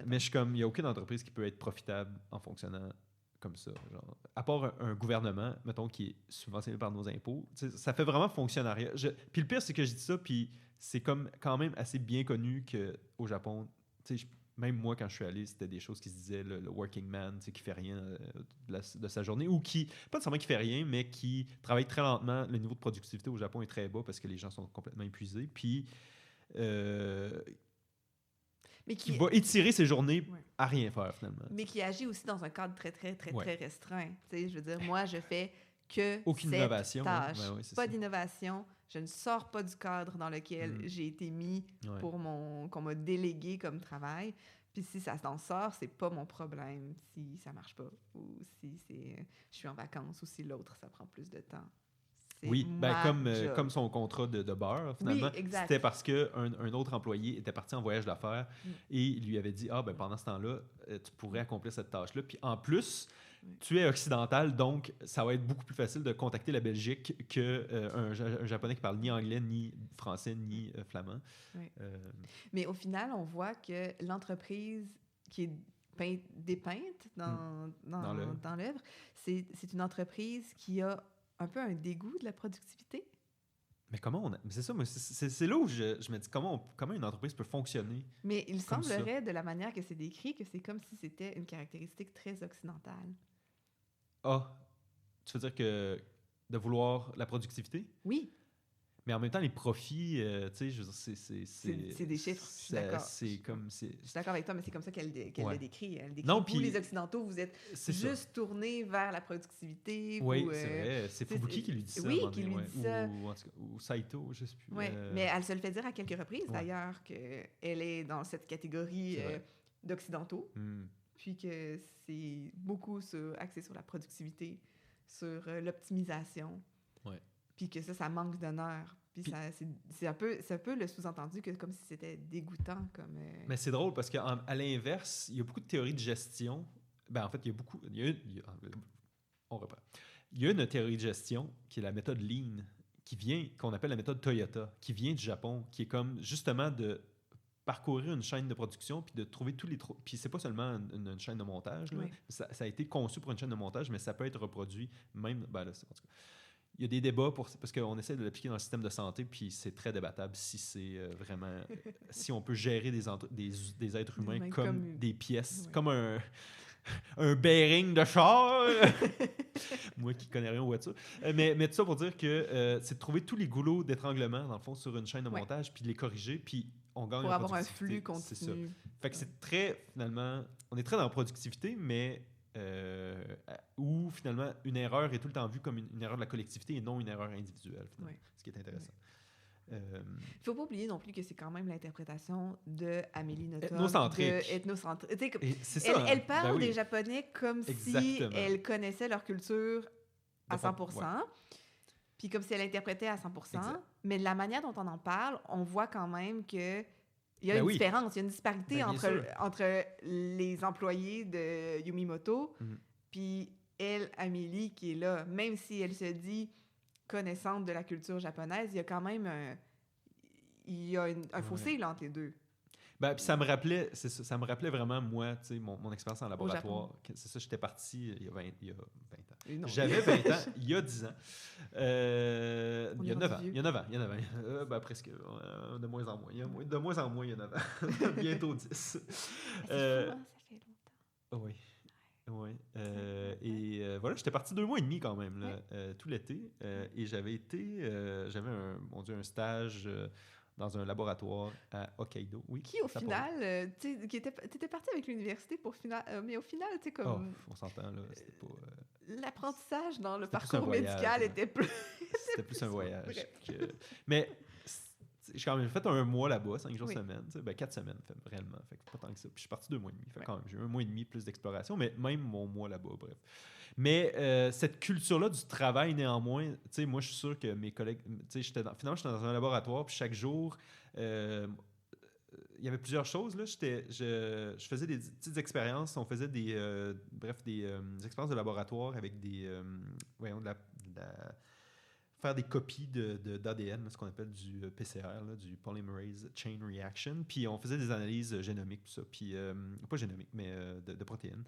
Mais je suis comme, il n'y a aucune entreprise qui peut être profitable en fonctionnant comme ça. Genre, à part un gouvernement, mettons, qui est subventionné par nos impôts, ça fait vraiment fonctionnariat. Puis le pire, c'est que je dis ça, puis c'est comme quand même assez bien connu qu'au Japon, même moi, quand je suis allé, c'était des choses qui se disaient, le working man, qui fait rien de sa journée, ou qui, pas nécessairement qui fait rien, mais qui travaille très lentement. Le niveau de productivité au Japon est très bas parce que les gens sont complètement épuisés. Puis, qui va étirer ses journées à rien faire, finalement. Mais qui agit aussi dans un cadre très, très, très, très restreint. Je veux dire, moi, je fais que aucune cette innovation, tâche. Pas d'innovation. Je ne sors pas du cadre dans lequel j'ai été mis qu'on m'a délégué comme travail. Puis si ça s'en sort, c'est pas mon problème si ça marche pas ou si je suis en vacances ou si l'autre, ça prend plus de temps. Oui, comme son contrat de beurre, finalement. Oui, c'était parce qu'un autre employé était parti en voyage d'affaires et il lui avait dit, pendant ce temps-là, tu pourrais accomplir cette tâche-là. Puis en plus, tu es occidental, donc ça va être beaucoup plus facile de contacter la Belgique qu'un Japonais qui parle ni anglais, ni français, ni flamand. Oui. Mais au final, on voit que l'entreprise qui est dépeinte dans l'œuvre, c'est une entreprise qui a un peu un dégoût de la productivité. Mais comment c'est ça, c'est là où je me dis comment une entreprise peut fonctionner. Mais il semblerait, de la manière que c'est décrit, que c'est comme si c'était une caractéristique très occidentale. Tu veux dire que de vouloir la productivité? Oui. Mais en même temps, les profits, tu sais, je veux dire, c'est des chiffres, je suis d'accord. Je suis d'accord avec toi, mais c'est comme ça qu'elle le décrit. Elle décrit, vous, les Occidentaux, vous êtes juste tournés vers la productivité. Oui, c'est vrai. C'est Fubuki qui lui dit ça. Oui, qui lui dit ça. Ou Saito, je ne sais plus. Oui, mais elle se le fait dire à quelques reprises, d'ailleurs, qu'elle est dans cette catégorie d'Occidentaux, puis que c'est beaucoup axé sur la productivité, sur l'optimisation. Ouais. Puis que ça manque d'honneur. Puis c'est un peu le sous-entendu que comme si c'était dégoûtant. Mais c'est drôle parce qu'à l'inverse, il y a beaucoup de théories de gestion. En fait, on reprend. Il y a une théorie de gestion qui est la méthode Lean, qu'on appelle la méthode Toyota, qui vient du Japon, qui est comme justement de parcourir une chaîne de production puis de trouver tous les... Puis c'est pas seulement une chaîne de montage. Là. Oui. Ça a été conçu pour une chaîne de montage, mais ça peut être reproduit même... en tout cas, il y a des débats parce qu'on essaie de l'appliquer dans le système de santé, puis c'est très débattable si c'est vraiment... si on peut gérer des êtres humains comme des pièces, comme un bearing de char. Moi qui connais rien aux voitures. Mais tout ça pour dire que c'est de trouver tous les goulots d'étranglement, dans le fond, sur une chaîne de montage, puis de les corriger, puis on gagne pour avoir un flux continu. C'est ça. Fait que c'est très, finalement... On est très dans la productivité, mais où finalement une erreur est tout le temps vue comme une erreur de la collectivité et non une erreur individuelle, ce qui est intéressant. Il ne faut pas oublier non plus que c'est quand même l'interprétation de Amélie Nothomb, ethnocentrique. Ethnocentrique. C'est ça, elle parle des Japonais comme si elle connaissait leur culture à 100%, puis comme si elle interprétait à 100%, mais la manière dont on en parle, on voit quand même que il y a une différence, il y a une disparité entre les employés de Yumimoto, puis elle, Amélie, qui est là, même si elle se dit connaissante de la culture japonaise, il y a quand même un fossé là, entre les deux. Puis ça me rappelait vraiment, moi, tu sais, mon expérience en laboratoire. C'est ça, j'étais parti il y a 20 ans. J'avais 20 ans, il y a 10 ans. Il y a 9 ans. Il y a 9 ans. Presque. De moins en moins. Il y a 9 ans. Bientôt 10. Ça fait longtemps. Oui. Oui. Voilà, j'étais parti 2 mois et demi quand même, là, tout l'été. Et j'avais un stage dans un laboratoire à Hokkaido. Oui, qui, au final, t'étais parti avec l'université mais au final, tu sais, comme... on s'entend, là, c'était pas... L'apprentissage dans le parcours médical était plus... C'était plus un voyage. Mais j'ai quand même fait 1 mois là-bas, 5 jours semaine, 4 semaines, réellement. Fait que pas tant que ça. Puis je suis parti 2 mois et demi. Fait quand même, j'ai eu 1 mois et demi plus d'exploration, mais même mon mois là-bas, bref. Mais cette culture-là du travail, néanmoins, tu sais, moi, je suis sûr que mes collègues... Tu sais, finalement, j'étais dans un laboratoire, puis chaque jour, il y avait plusieurs choses, là. Je faisais des petites expériences. On faisait des expériences de laboratoire avec faire des copies d'ADN, ce qu'on appelle du PCR, là, du Polymerase Chain Reaction. Puis on faisait des analyses génomiques, tout ça. Puis, pas génomiques, mais de protéines.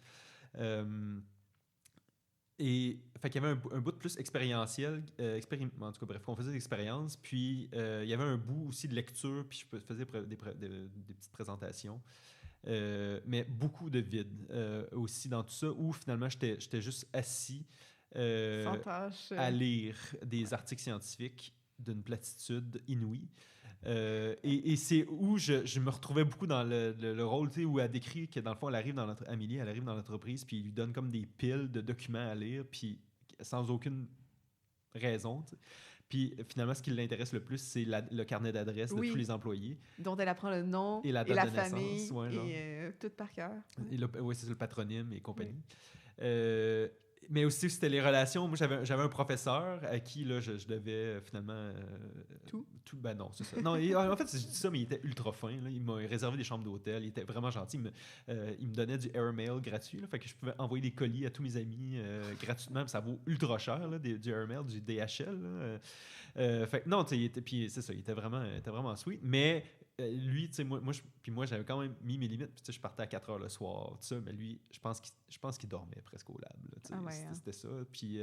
Et fait qu'il y avait un bout de plus expérientiel, en tout cas, bref, on faisait des expériences, puis il y avait un bout aussi de lecture, puis je faisais des petites présentations, mais beaucoup de vide aussi dans tout ça, où finalement j'étais juste assis à lire des articles scientifiques d'une platitude inouïe. Et c'est où je me retrouvais beaucoup dans le rôle, tu sais, où elle décrit que dans le fond, Amélie, elle arrive dans l'entreprise, puis il lui donne comme des piles de documents à lire, puis sans aucune raison, tu sais. Puis finalement, ce qui l'intéresse le plus, c'est le carnet d'adresse de tous les employés. Dont elle apprend le nom et la famille, et tout par cœur. Oui, c'est le patronyme et compagnie. Mais aussi, c'était les relations. Moi, j'avais un professeur à qui là, je devais finalement... tout? Ben non, c'est ça. Non, en fait, je dis ça, mais il était ultra fin. Là. Il m'a réservé des chambres d'hôtel. Il était vraiment gentil. Il me donnait du airmail gratuit. Là, fait que je pouvais envoyer des colis à tous mes amis gratuitement. Ça vaut ultra cher, là, du airmail, du DHL. Là. Fait que non, puis c'est ça, il était vraiment sweet. Mais... lui, tu sais, moi, j'avais quand même mis mes limites. Puis, tu sais, je partais à 4 heures le soir, tout ça. Mais lui, je pense qu'il dormait presque au lab. Là, c'était ça. Puis,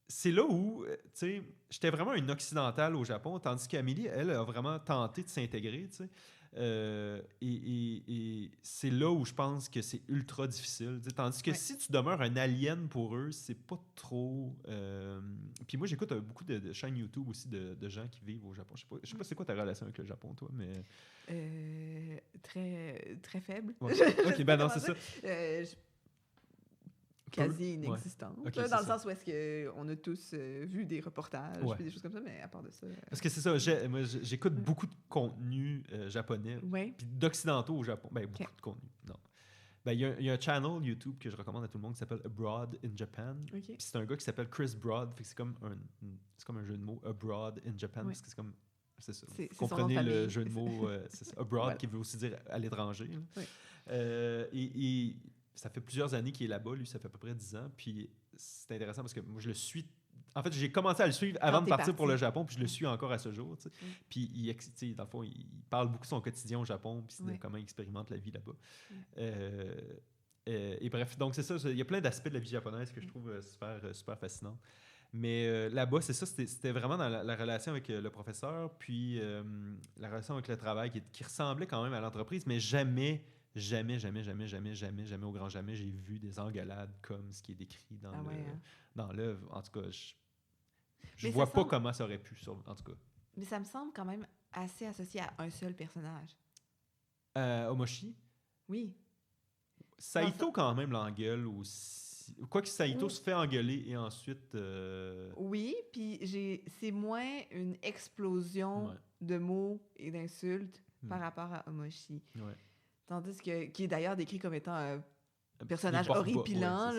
c'est là où, tu sais, j'étais vraiment une occidentale au Japon, tandis qu'Amélie, elle a vraiment tenté de s'intégrer, tu sais. Et c'est là où je pense que c'est ultra difficile. Tandis que si tu demeures un alien pour eux, c'est pas trop... Puis moi, j'écoute beaucoup de chaînes YouTube aussi de gens qui vivent au Japon. Je sais pas c'est quoi ta relation avec le Japon, toi, mais... Très, très faible. Ouais. OK, ben non, c'est ça. Quasi inexistante. Okay, dans le sens où est-ce qu'on a tous vu des reportages et des choses comme ça, mais à part de ça... Parce que c'est ça, j'écoute beaucoup de contenu japonais, puis d'occidentaux au Japon. Ben, beaucoup de contenu, non. Ben, il y a un channel YouTube que je recommande à tout le monde qui s'appelle Abroad in Japan. Puis c'est un gars qui s'appelle Chris Broad, fait que c'est comme un jeu de mots, Abroad in Japan, parce que c'est comme... C'est ça. Vous comprenez le jeu de mots, c'est ça, Abroad, qui veut aussi dire à l'étranger. Et ça fait plusieurs années qu'il est là-bas, lui, ça fait à peu près 10 ans. Puis c'est intéressant parce que moi, je le suis. En fait, j'ai commencé à le suivre avant de partir pour le Japon, puis je le suis encore à ce jour. Puis, dans le fond, il parle beaucoup de son quotidien au Japon, puis comment il expérimente la vie là-bas. Et bref, donc c'est ça. Il y a plein d'aspects de la vie japonaise que je trouve super fascinants. Mais là-bas, c'est ça, c'était vraiment dans la relation avec le professeur, puis la relation avec le travail qui ressemblait quand même à l'entreprise, mais jamais au grand jamais, j'ai vu des engueulades comme ce qui est décrit dans l'œuvre. En tout cas, je vois pas comment ça aurait pu, en tout cas. Mais ça me semble quand même assez associé à un seul personnage. Omoshi? Oui. Saito, quand même, l'engueule aussi. Quoique Saito se fait engueuler et ensuite... Oui, puis c'est moins une explosion de mots et d'insultes par rapport à Omoshi. Ouais. Tandis que... Qui est d'ailleurs décrit comme étant un personnage horripilant,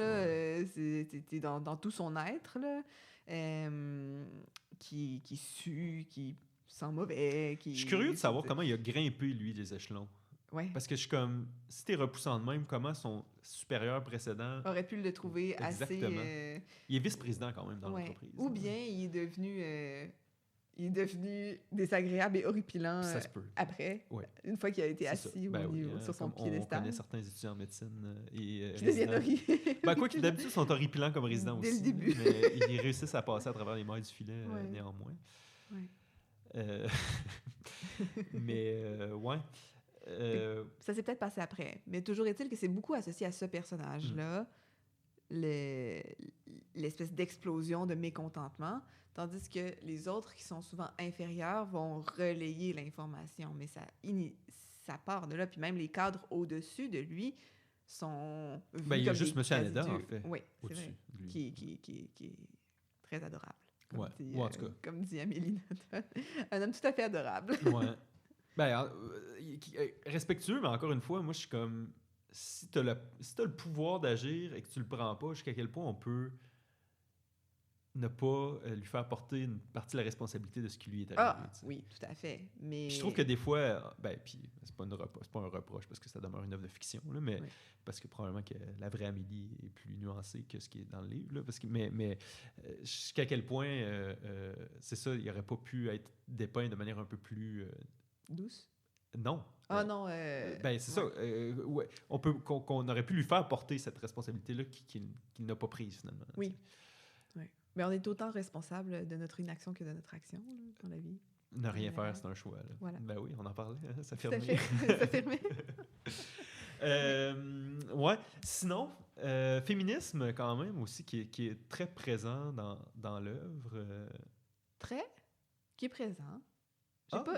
c'est dans tout son être, là. Qui sue, qui sent mauvais. Je suis curieux de savoir comment il a grimpé, lui, les échelons. Ouais. Parce que je suis comme, si t'es repoussant de même, comment son supérieur précédent... aurait pu le trouver assez... Il est vice-président quand même dans l'entreprise. Ou bien il est devenu désagréable et horripilant après, une fois qu'il a été assis sur son piédestal. On connaît certains étudiants en médecine et qui deviennent horripiles. Quoi qu'ils d'habitude sont horripilants comme résidents dès aussi. Le début. Mais ils réussissent à passer à travers les mailles du filet néanmoins. Ouais. Mais ouais. Ça s'est peut-être passé après, mais toujours est-il que c'est beaucoup associé à ce personnage-là, l'espèce d'explosion de mécontentement, tandis que les autres qui sont souvent inférieurs vont relayer l'information, mais ça part de là, puis même les cadres au-dessus de lui sont vus il y a comme juste M. Haneda, en fait. Oui, c'est vrai, qui est très adorable. Comme dit Amélie Nothomb. Un homme tout à fait adorable. Respectueux, mais encore une fois, moi, je suis comme... Si t'as le pouvoir d'agir et que tu le prends pas, jusqu'à quel point on peut ne pas lui faire porter une partie de la responsabilité de ce qui lui est arrivé. Oui, tout à fait. Mais... Puis je trouve que des fois... puis c'est pas un reproche, parce que ça demeure une œuvre de fiction, là, mais parce que probablement que la vraie Amélie est plus nuancée que ce qui est dans le livre. Là, mais jusqu'à quel point, c'est ça, il n'aurait pas pu être dépeint de manière un peu plus... douce? Non. Non. C'est ça. Qu'on aurait pu lui faire porter cette responsabilité-là qu'il n'a pas prise, finalement. Oui. Mais on est autant responsable de notre inaction que de notre action là, dans la vie. Ne rien faire, c'est un choix. Là. Voilà. Ben oui, on en parlait. Ça fermait. Ça fermait. Sinon, féminisme, quand même, aussi, qui est très présent dans l'œuvre. Très? Qui est présent.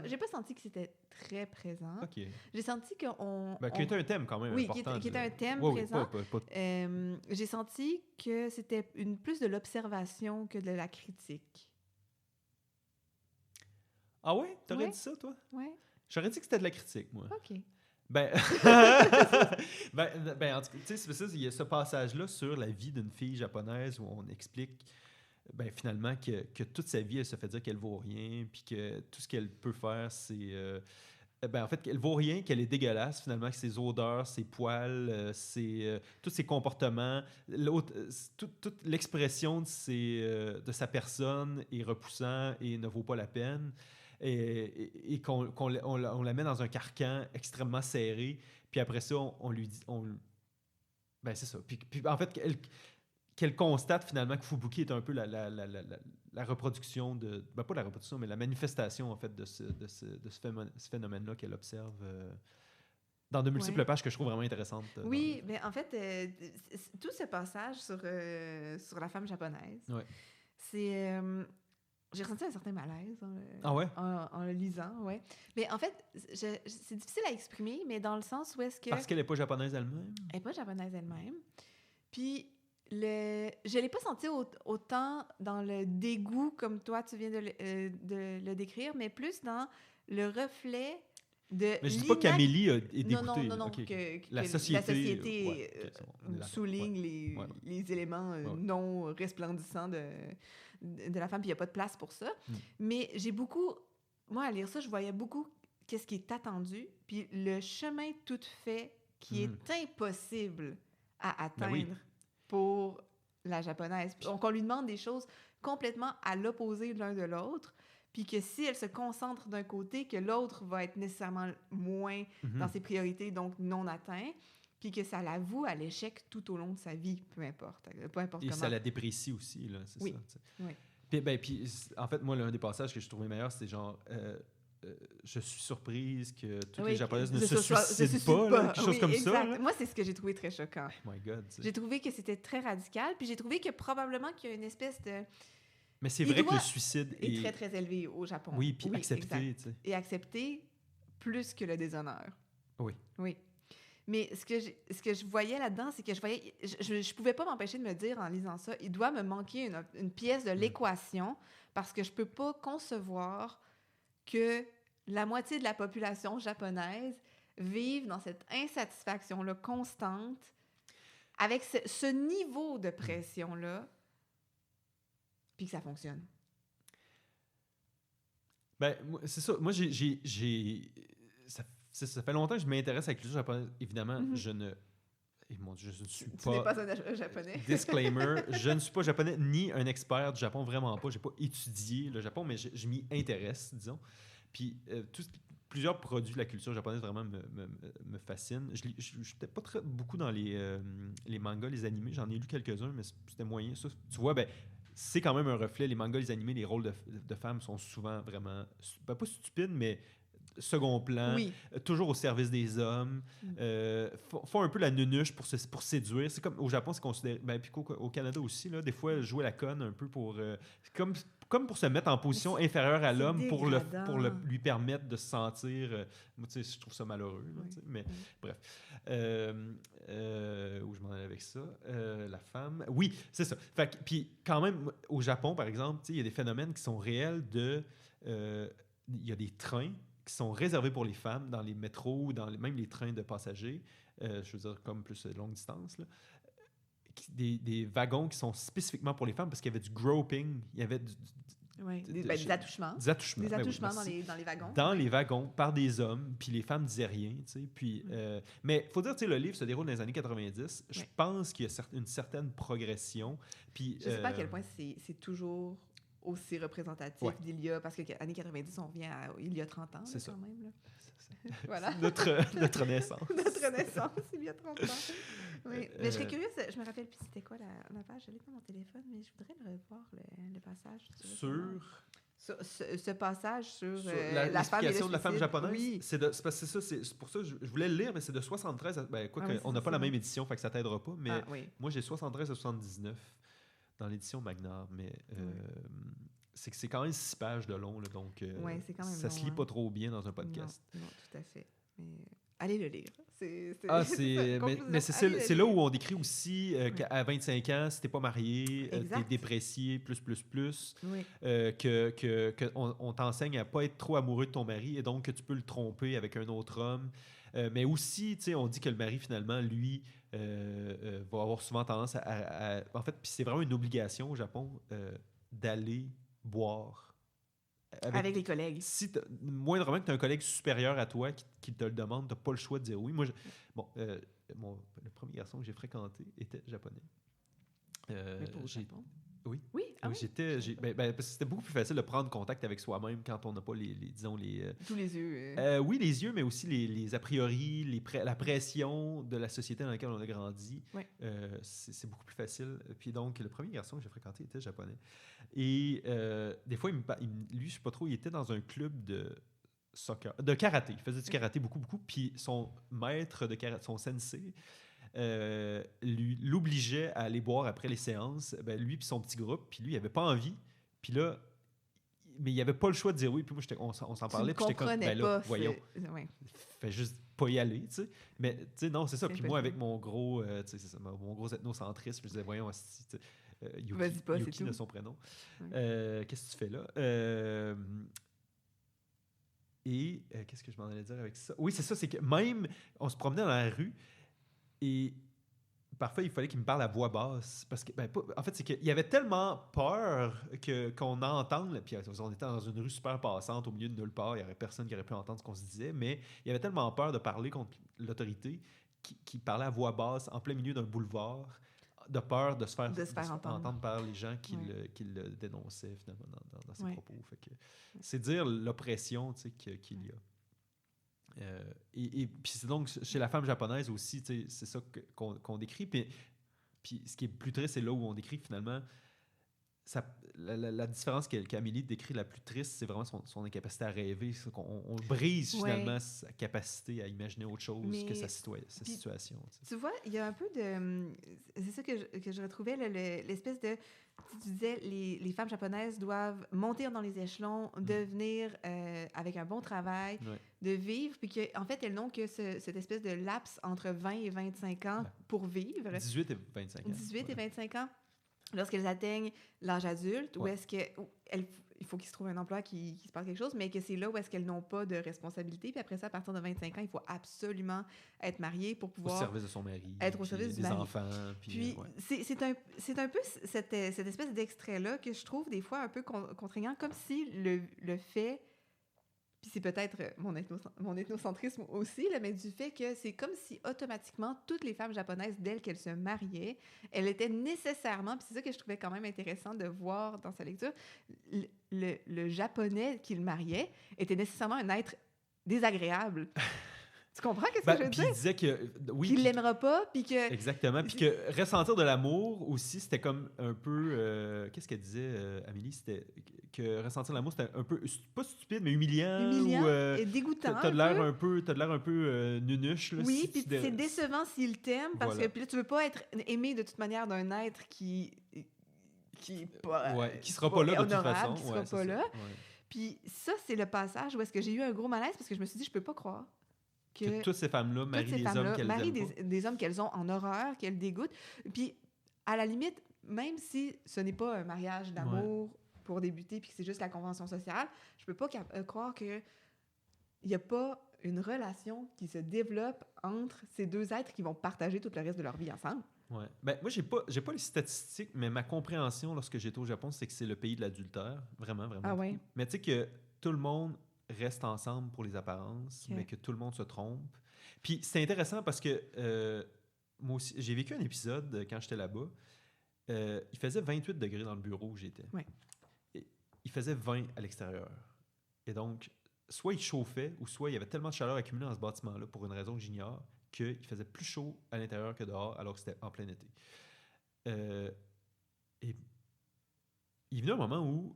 J'ai pas senti que c'était très présent. Okay. J'ai senti qu'on... qui était un thème quand même important. Qui était un thème présent. J'ai senti que c'était plus de l'observation que de la critique. Ah ouais? T'aurais dit ça, toi? Oui. J'aurais dit que c'était de la critique, moi. OK. En tout cas, tu sais, c'est ça, il y a ce passage-là sur la vie d'une fille japonaise où on explique finalement que toute sa vie, elle se fait dire qu'elle vaut rien, puis que tout ce qu'elle peut faire, c'est... en fait, qu'elle vaut rien, qu'elle est dégueulasse, finalement, que ses odeurs, ses poils, tous ses comportements, toute l'expression de sa personne est repoussant et ne vaut pas la peine. Et qu'on la met dans un carcan extrêmement serré, puis après ça, on lui dit... c'est ça. Puis en fait, qu'elle constate finalement que Fubuki est un peu la reproduction de... pas la reproduction, mais la manifestation, en fait, de ce phénomène-là qu'elle observe dans de multiples pages que je trouve vraiment intéressantes. Oui, mais en fait, tout ce passage sur la femme japonaise, c'est... j'ai ressenti un certain malaise en le lisant, ouais. Mais en fait, c'est difficile à exprimer, mais dans le sens où est-ce que... Parce qu'elle n'est pas japonaise elle-même? Elle n'est pas japonaise elle-même. Puis, je ne l'ai pas senti autant dans le dégoût, comme toi, tu viens de le décrire, mais plus dans le reflet de... Mais je ne dis pas qu'Amélie est dégoûtée. Non, okay. que la société souligne les éléments non resplendissants de la femme, puis il n'y a pas de place pour ça. Mais j'ai beaucoup... Moi, à lire ça, je voyais beaucoup qu'est-ce qui est attendu, puis le chemin tout fait qui est impossible à atteindre pour la japonaise. Donc, on lui demande des choses complètement à l'opposé de l'un de l'autre, puis que si elle se concentre d'un côté, que l'autre va être nécessairement moins dans ses priorités, donc non atteint, puis que ça l'avoue à l'échec tout au long de sa vie, peu importe comment. Et ça la déprécie aussi, là, c'est ça. Oui. Puis, en fait, moi, l'un des passages que je trouvais meilleur, c'était genre... je suis surprise que toutes les Japonaises ne se suicident pas. Quelque chose comme ça. Là. Moi, c'est ce que j'ai trouvé très choquant. Oh my God. J'ai trouvé que c'était très radical, puis j'ai trouvé que probablement qu'il y a une espèce de... Mais c'est vrai que le suicide est très, très élevé au Japon. Oui, puis accepté. Et accepté plus que le déshonneur. Oui. Oui. Mais ce que je voyais là-dedans, c'est que je pouvais pas m'empêcher de me dire en lisant ça, il doit me manquer une pièce de l'équation parce que je peux pas concevoir que la moitié de la population japonaise vive dans cette insatisfaction-là constante avec ce niveau de pression-là, puis que ça fonctionne. Ben, c'est ça. Moi, ça fait longtemps que je m'intéresse à la culture japonaise. Évidemment, je ne suis pas... Tu n'es pas un japonais. Disclaimer, je ne suis pas japonais ni un expert du Japon, vraiment pas. Je n'ai pas étudié le Japon, mais je m'y intéresse, disons. Puis plusieurs produits de la culture japonaise vraiment me fascinent. Je n'étais pas beaucoup dans les mangas, les animés. J'en ai lu quelques-uns, mais c'était moyen. Ça, tu vois, ben, c'est quand même un reflet. Les mangas, les animés, les rôles de femmes sont souvent vraiment... Ben, pas stupides, mais second plan, toujours au service des hommes, font un peu la nunuche pour séduire. C'est comme au Japon, c'est considéré, ben, puis au Canada aussi, là, des fois, jouer la conne un peu pour... comme pour se mettre en position inférieure à l'homme, pour lui permettre de se sentir... moi, tu sais, je trouve ça malheureux, là, mais bref. Où je m'en allais avec ça? La femme... Oui, c'est ça. Puis quand même, au Japon, par exemple, il y a des phénomènes qui sont réels de... Il y a des trains qui sont réservés pour les femmes dans les métros, même les trains de passagers, je veux dire comme plus longue distance, là. Des wagons qui sont spécifiquement pour les femmes parce qu'il y avait du groping, il y avait des attouchements. Des attouchements, dans les wagons. Dans les wagons, par des hommes, puis les femmes disaient rien, tu sais. Puis, mais il faut dire, tu sais, le livre se déroule dans les années 90. Je pense qu'il y a une certaine progression. Puis, je sais pas à quel point c'est toujours aussi représentatif d'il y a... Parce que années 90, on revient à il y a 30 ans, là, quand même. Là. Voilà. notre naissance. Notre naissance, il y a 30 ans. Oui. Mais je serais curieuse, je me rappelle plus c'était quoi la page. Je l'ai dans mon téléphone, mais je voudrais le revoir, le passage. Ce passage sur la femme l'explication de la femme japonaise. Oui. C'est pour ça que je voulais le lire, mais c'est de 73. On n'a pas la même édition, fait que ça t'aidera pas. Mais moi, j'ai 73 à 79 dans l'édition Magnar. Mais c'est quand même 6 pages de long, là, donc c'est quand même ça long, se lit pas trop bien dans un podcast. Non, tout à fait. Mais allez le lire. Mais c'est là où on décrit aussi qu'à 25 ans, si t'es pas marié, t'es déprécié, qu'on t'enseigne à pas être trop amoureux de ton mari et donc que tu peux le tromper avec un autre homme. Mais aussi, tu sais, on dit que le mari, finalement, lui, va avoir souvent tendance en fait, puis c'est vraiment une obligation au Japon d'aller boire avec les collègues. Si moindrement que tu as un collègue supérieur à toi qui te le demande, tu n'as pas le choix de dire oui. Moi, le premier garçon que j'ai fréquenté était japonais. Mais pour le Japon? Oui. Oui? Ah oui? Parce que c'était beaucoup plus facile de prendre contact avec soi-même quand on n'a pas tous les yeux. Oui, les yeux, mais aussi les a priori, la pression de la société dans laquelle on a grandi. Oui. C'est beaucoup plus facile. Puis donc, le premier garçon que j'ai fréquenté était japonais. Et des fois, lui, je sais pas trop, il était dans un club de karaté. Il faisait du karaté beaucoup. Puis son maître de karaté, son sensei, l'obligeait à aller boire après les séances, lui puis son petit groupe, puis lui, il avait pas envie, puis là, mais il avait pas le choix de dire oui, puis moi, on s'en parlait, puis j'étais comme, là, voyons, fait juste pas y aller, tu sais, mais tu sais, non, c'est ça, puis moi, avec mon gros, tu sais, c'est ça, mon gros ethnocentrisme, je disais, voyons, Yuki de son prénom, qu'est-ce que tu fais là? Et qu'est-ce que je m'en allais dire avec ça? Oui, c'est ça, c'est que même, on se promenait dans la rue, et parfois, il fallait qu'il me parle à voix basse. Parce que, en fait, c'est qu'il y avait tellement peur qu'on entende. Puis on était dans une rue super passante, au milieu de nulle part. Il n'y aurait personne qui aurait pu entendre ce qu'on se disait. Mais il y avait tellement peur de parler contre l'autorité qui parlait à voix basse en plein milieu d'un boulevard, de peur de se faire entendre par les gens qui le dénonçaient, finalement, dans ses propos. Fait que, c'est dire l'oppression qu'il y a. Et puis c'est donc chez la femme japonaise aussi, c'est ça qu'on décrit. Puis ce qui est plus triste, c'est là où on décrit finalement la différence qu'Amélie décrit la plus triste, c'est vraiment son incapacité à rêver. On brise finalement sa capacité à imaginer autre chose que sa situation. Tu vois, il y a un peu de... C'est ça que je retrouvais, l'espèce de... Tu disais, les femmes japonaises doivent monter dans les échelons, devenir avec un bon travail, de vivre, puis qu'en fait, elles n'ont que cette espèce de laps entre 20 et 25 ans pour vivre. 18 et 25 ans. 18 et 25 ans. Lorsqu'elles atteignent l'âge adulte, où est-ce il faut qu'ils se trouvent un emploi qui se passe quelque chose, mais que c'est là où est-ce qu'elles n'ont pas de responsabilité. Puis après ça, à partir de 25 ans, il faut absolument être mariée pour pouvoir... Au service de son mari. Être au service du mari. Des enfants. Puis c'est un peu cette espèce d'extrait-là que je trouve des fois un peu contraignant, comme si le fait... Puis c'est peut-être mon ethnocentrisme aussi, là, mais du fait que c'est comme si automatiquement, toutes les femmes japonaises, dès qu'elles se mariaient, elles étaient nécessairement, puis c'est ça que je trouvais quand même intéressant de voir dans sa lecture, le japonais qu'il mariait était nécessairement un être désagréable. Tu comprends ce que je veux dire? Il disait que... Oui, qu'il l'aimera pas, puis que... Exactement. Puis que ressentir de l'amour aussi, c'était comme un peu... qu'est-ce qu'elle disait, Amélie? C'était que ressentir l'amour, c'était un peu... Pas stupide, mais humiliant. Et dégoûtant. T'as de l'air un peu nunuche. Là, oui, puis c'est décevant s'il t'aime, parce que puis là, tu veux pas être aimé de toute manière d'un être qui sera pas là de toute façon. Qui sera pas là. Puis ça, c'est le passage où est-ce que j'ai eu un gros malaise, parce que je me suis dit, je peux pas croire que toutes ces femmes-là marient des hommes qu'elles aiment des hommes qu'elles ont en horreur, qu'elles dégoûtent. Puis, à la limite, même si ce n'est pas un mariage d'amour pour débuter, puis que c'est juste la convention sociale, je peux pas croire qu'il n'y a pas une relation qui se développe entre ces deux êtres qui vont partager tout le reste de leur vie ensemble. Ouais. Ben, moi, j'ai pas les statistiques, mais ma compréhension lorsque j'étais au Japon, c'est que c'est le pays de l'adultère. Vraiment, vraiment. Ah ouais? Mais tu sais que tout le monde reste ensemble pour les apparences, mais que tout le monde se trompe. Puis c'est intéressant parce que moi aussi, j'ai vécu un épisode quand j'étais là-bas. Il faisait 28 degrés dans le bureau où j'étais. Ouais. Et il faisait 20 à l'extérieur. Et donc, soit il chauffait, ou soit il y avait tellement de chaleur accumulée dans ce bâtiment-là, pour une raison que j'ignore, qu'il faisait plus chaud à l'intérieur que dehors, alors que c'était en plein été. Et il venait un moment où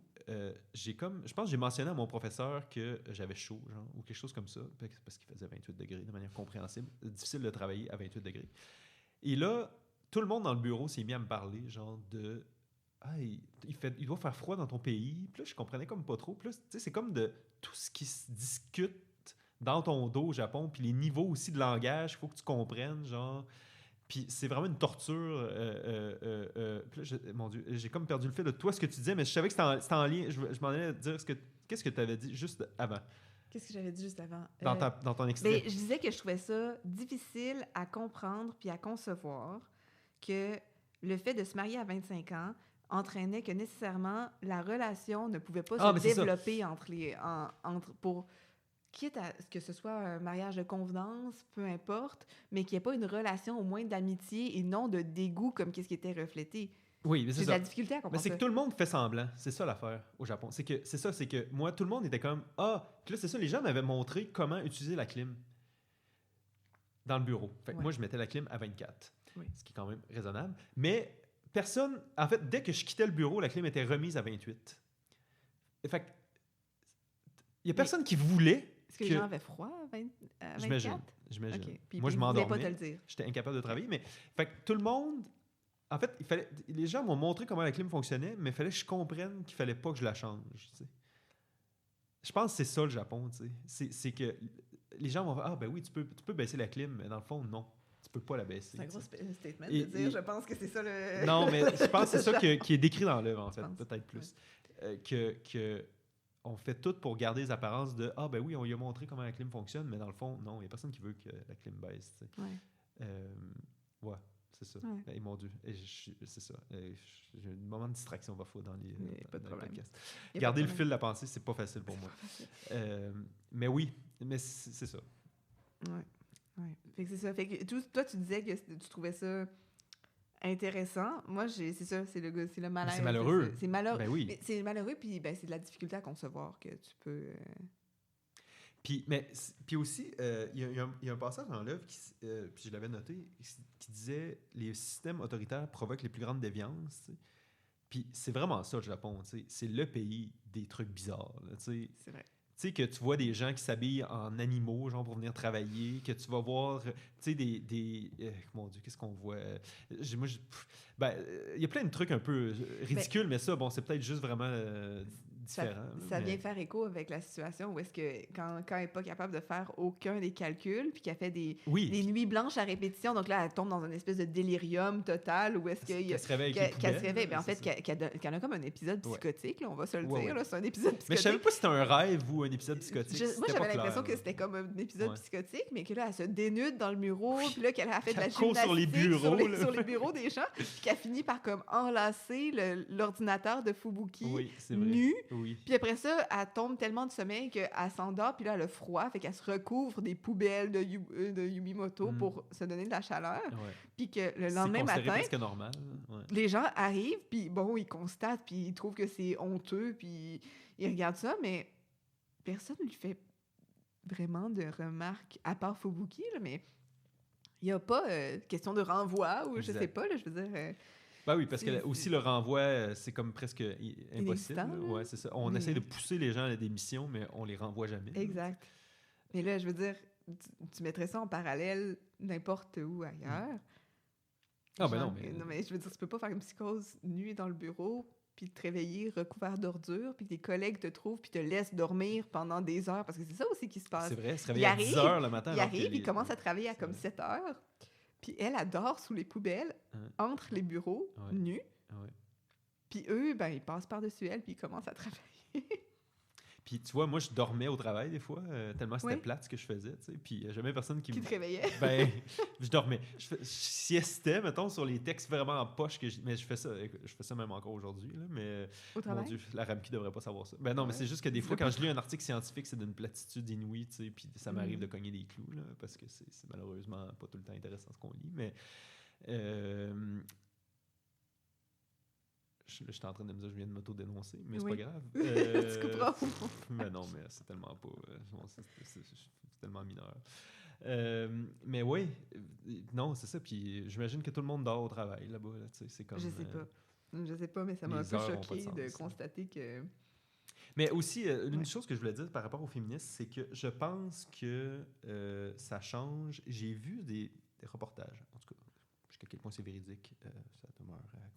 je pense que j'ai mentionné à mon professeur que j'avais chaud, genre, ou quelque chose comme ça, parce qu'il faisait 28 degrés de manière compréhensible. Difficile de travailler à 28 degrés. Et là, tout le monde dans le bureau s'est mis à me parler, genre de... Ah, il doit faire froid dans ton pays. Puis là, je comprenais comme pas trop. Puis là, tu sais, c'est comme de tout ce qui se discute dans ton dos au Japon, puis les niveaux aussi de langage, il faut que tu comprennes, genre... Puis c'est vraiment une torture. Puis là, mon Dieu, j'ai comme perdu le fil de toi, ce que tu disais, mais je savais que c'était en lien. Je m'en allais dire qu'est-ce que tu avais dit juste avant. Qu'est-ce que j'avais dit juste avant? Dans ton extrait. Mais je disais que je trouvais ça difficile à comprendre puis à concevoir que le fait de se marier à 25 ans entraînait que nécessairement la relation ne pouvait pas se développer pour... Quitte à ce que ce soit un mariage de convenance, peu importe, mais qu'il n'y ait pas une relation au moins d'amitié et non de dégoût comme qu'est-ce qui était reflété. Oui, mais c'est ça. J'ai de la difficulté à comprendre. Mais c'est que tout le monde fait semblant. C'est ça l'affaire au Japon. C'est que moi, tout le monde était comme puis là, c'est ça, les gens m'avaient montré comment utiliser la clim dans le bureau. Fait que moi, je mettais la clim à 24, ce qui est quand même raisonnable. Mais personne, en fait, dès que je quittais le bureau, la clim était remise à 28. Fait que il n'y a personne qui voulait. Est-ce que les gens avaient froid à 24? J'imagine. Okay. Puis moi, je m'endormais. Pas te le dire. J'étais incapable de travailler. Mais fait que tout le monde... En fait, les gens m'ont montré comment la clim fonctionnait, mais il fallait que je comprenne qu'il ne fallait pas que je la change. T'sais. Je pense que c'est ça, le Japon. C'est que les gens vont dire « Ah, ben oui, tu peux baisser la clim. » Mais dans le fond, non. Tu ne peux pas la baisser. C'est un gros statement de dire « Je pense que c'est ça le... » Non, mais je pense que c'est ça qui est décrit dans l'œuvre, en fait. Peut-être plus. Que on fait tout pour garder les apparences de « Ah, ben oui, on lui a montré comment la clim fonctionne, mais dans le fond, non, il n'y a personne qui veut que la clim baisse. » Ouais, c'est ça. Ouais. Et mon Dieu, c'est ça. J'ai un moment de distraction parfois dans les podcasts. Garder le fil de la pensée, c'est pas facile pour moi. Mais oui, mais c'est ça. Ouais. Fait que c'est ça. Fait que toi, tu disais que tu trouvais ça intéressant. Moi, c'est ça, c'est le malaise. C'est malheureux. C'est malheureux. Ben oui. Mais c'est malheureux, puis c'est de la difficulté à concevoir que tu peux... Puis aussi, il y a un passage dans l'œuvre, puis je l'avais noté, qui disait « Les systèmes autoritaires provoquent les plus grandes déviances. » Puis c'est vraiment ça, le Japon, tu sais. C'est le pays des trucs bizarres, là, tu sais. C'est vrai. Tu sais, que tu vois des gens qui s'habillent en animaux, genre pour venir travailler, que tu vas voir, tu sais, mon Dieu, qu'est-ce qu'on voit? Il y a plein de trucs un peu ridicules, mais ça, bon, c'est peut-être juste vraiment différent. Ça vient faire écho avec la situation où est-ce que quand elle n'est pas capable de faire aucun des calculs, puis qu'elle fait des nuits blanches à répétition, donc là, elle tombe dans une espèce de délirium total où est-ce qu'elle se réveille qu'elle se réveille. Mais en fait, qu'elle a comme un épisode psychotique, là, on va se le dire. Là, c'est un épisode psychotique. Mais je savais pas si c'était un rêve ou un épisode psychotique. Moi, j'avais l'impression que c'était comme un épisode psychotique, mais que là, elle se dénude dans le bureau, puis là, qu'elle a fait de la gymnastique sur les bureaux, sur les bureaux des gens, puis qu'elle finit par comme enlacer l'ordinateur de Fubuki nu. Oui. Puis après ça, elle tombe tellement de sommeil qu'elle s'endort, puis là, elle a froid, fait qu'elle se recouvre des poubelles de Yumimoto pour se donner de la chaleur. Ouais. Puis que le lendemain matin, presque normal. Ouais. Les gens arrivent, puis bon, ils constatent, puis ils trouvent que c'est honteux, puis ils regardent ça, mais personne ne lui fait vraiment de remarques, à part Fubuki, là, mais il n'y a pas question de renvoi, ou je sais pas, là, je veux dire... Ben oui, parce que aussi le renvoi, c'est comme presque impossible. Ouais, c'est ça. On essaie de pousser les gens à la démission, mais on les renvoie jamais. Exact. Mais là, je veux dire, tu mettrais ça en parallèle n'importe où ailleurs. Ah ben non, mais je veux dire, tu peux pas faire une psychose nue dans le bureau, puis te réveiller recouvert d'ordures, puis tes collègues te trouvent, puis te laissent dormir pendant des heures, parce que c'est ça aussi qui se passe. C'est vrai, se réveiller à 10 heures le matin. Il arrive, il commence à travailler à comme 7 heures. Puis elle dort sous les poubelles, entre les bureaux, nus. Ouais. Puis eux, ben, ils passent par-dessus elle, puis ils commencent à travailler. Puis tu vois, moi, je dormais au travail des fois, tellement c'était plate ce que je faisais, tu sais. Puis jamais personne qui te réveillait. Ben, je dormais. Je siestais, mettons, sur les textes vraiment en poche. Mais je fais ça même encore aujourd'hui, là. Mais au travail? Mon Dieu, la Ramki devrait pas savoir ça. Ben non, mais c'est juste que des fois, quand je lis un article scientifique, c'est d'une platitude inouïe, tu sais. Puis ça m'arrive de cogner des clous, là, parce que c'est malheureusement pas tout le temps intéressant ce qu'on lit. Mais je suis en train de me dire, je viens de m'auto-dénoncer, mais c'est pas grave. Tu comprends? Mais non, mais c'est tellement pas... c'est tellement mineur. Mais oui, non, c'est ça. Puis j'imagine que tout le monde dort au travail là-bas. Là, c'est comme, je sais pas. Je sais pas, mais ça m'a un peu choqué de constater que... Mais aussi, une chose que je voulais dire par rapport aux féministes, c'est que je pense que ça change. J'ai vu des reportages, en tout cas, jusqu'à quel point c'est véridique, ça demeure à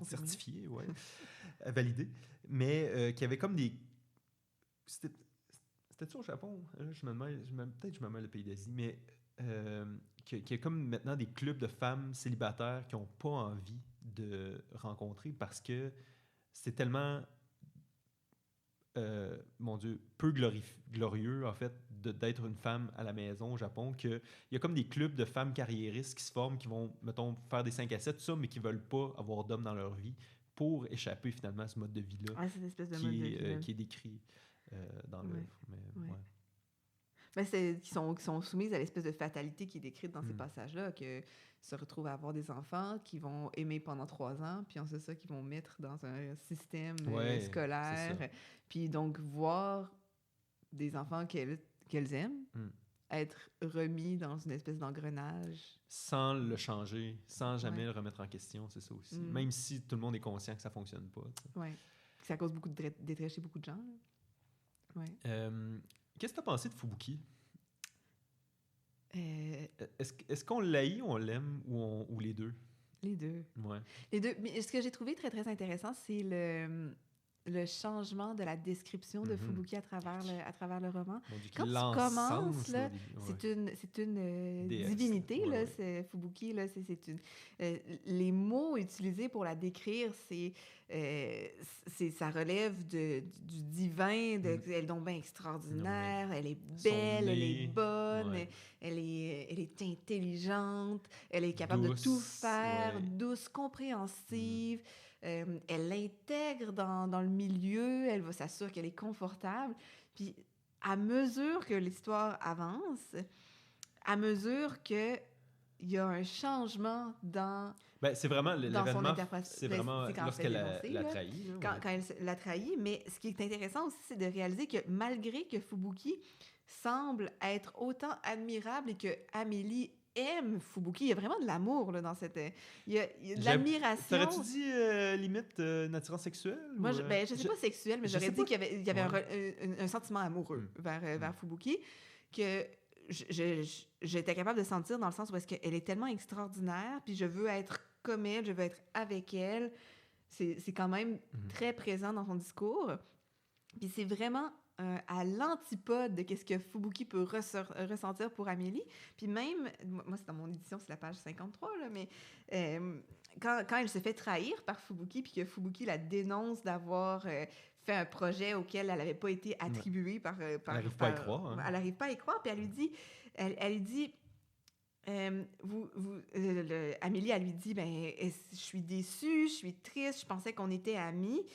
certifié, ouais, à valider, mais qu'il y avait comme des... C'était-tu au Japon? Peut-être que je me mêle le pays d'Asie, mais qu'il y a comme maintenant des clubs de femmes célibataires qui n'ont pas envie de rencontrer parce que c'est tellement... mon Dieu, peu glorieux, en fait, d'être une femme à la maison au Japon, qu'il y a comme des clubs de femmes carriéristes qui se forment, qui vont, mettons, faire des 5 à 7, tout ça, mais qui veulent pas avoir d'hommes dans leur vie pour échapper finalement à ce mode de vie-là cette espèce de mode de vie, qui est décrit dans l'œuvre. Mais qui sont soumises à l'espèce de fatalité qui est décrite dans ces passages-là, que se retrouvent à avoir des enfants qui vont aimer pendant 3 ans, puis ensuite ça, qui vont mettre dans un système scolaire, puis donc voir des enfants qu'elles aiment être remis dans une espèce d'engrenage. Sans le changer, sans jamais le remettre en question, c'est ça aussi. Même si tout le monde est conscient que ça ne fonctionne pas. Oui, ça cause beaucoup de détresse chez beaucoup de gens. Qu'est-ce que tu as pensé de Fubuki? Est-ce qu'on l'haït ou on l'aime ou les deux? Les deux. Ouais. Les deux. Mais ce que j'ai trouvé très, très intéressant, c'est le changement de la description de Fubuki à travers le roman. Quand tu commences, là, c'est une divinité, là, c'est Fubuki. Là, les mots utilisés pour la décrire, ça relève du divin, elle est donc bien extraordinaire, elle est belle, elle est bonne, elle est intelligente, elle est capable de tout faire, douce, compréhensive. Elle l'intègre dans le milieu, elle va s'assurer qu'elle est confortable. Puis, à mesure que l'histoire avance, à mesure qu'il y a un changement dans... c'est vraiment l'événement, c'est vraiment lorsqu'elle l'a trahi. Quand elle l'a trahi, mais ce qui est intéressant aussi, c'est de réaliser que malgré que Fubuki semble être autant admirable et que Amélie aime Fubuki. Il y a vraiment de l'amour là, dans cette... Il y a de l'admiration. T'aurais-tu dit limite une attirance sexuelle? Moi, je sais pas sexuelle, mais j'aurais dit qu'il y avait un sentiment amoureux vers Fubuki que j'étais capable de sentir dans le sens où est-ce qu'elle est tellement extraordinaire, puis je veux être comme elle, je veux être avec elle. C'est quand même très présent dans son discours. Puis c'est vraiment à l'antipode de ce que Fubuki peut ressentir pour Amélie. Puis même, moi, c'est dans mon édition, c'est la page 53, là, mais quand elle se fait trahir par Fubuki, puis que Fubuki la dénonce d'avoir fait un projet auquel elle n'avait pas été attribuée par... Elle n'arrive pas à y croire. Hein. Elle n'arrive pas à y croire, puis elle lui dit... Amélie, elle lui dit, je suis déçue, je suis triste, je pensais qu'on était amis.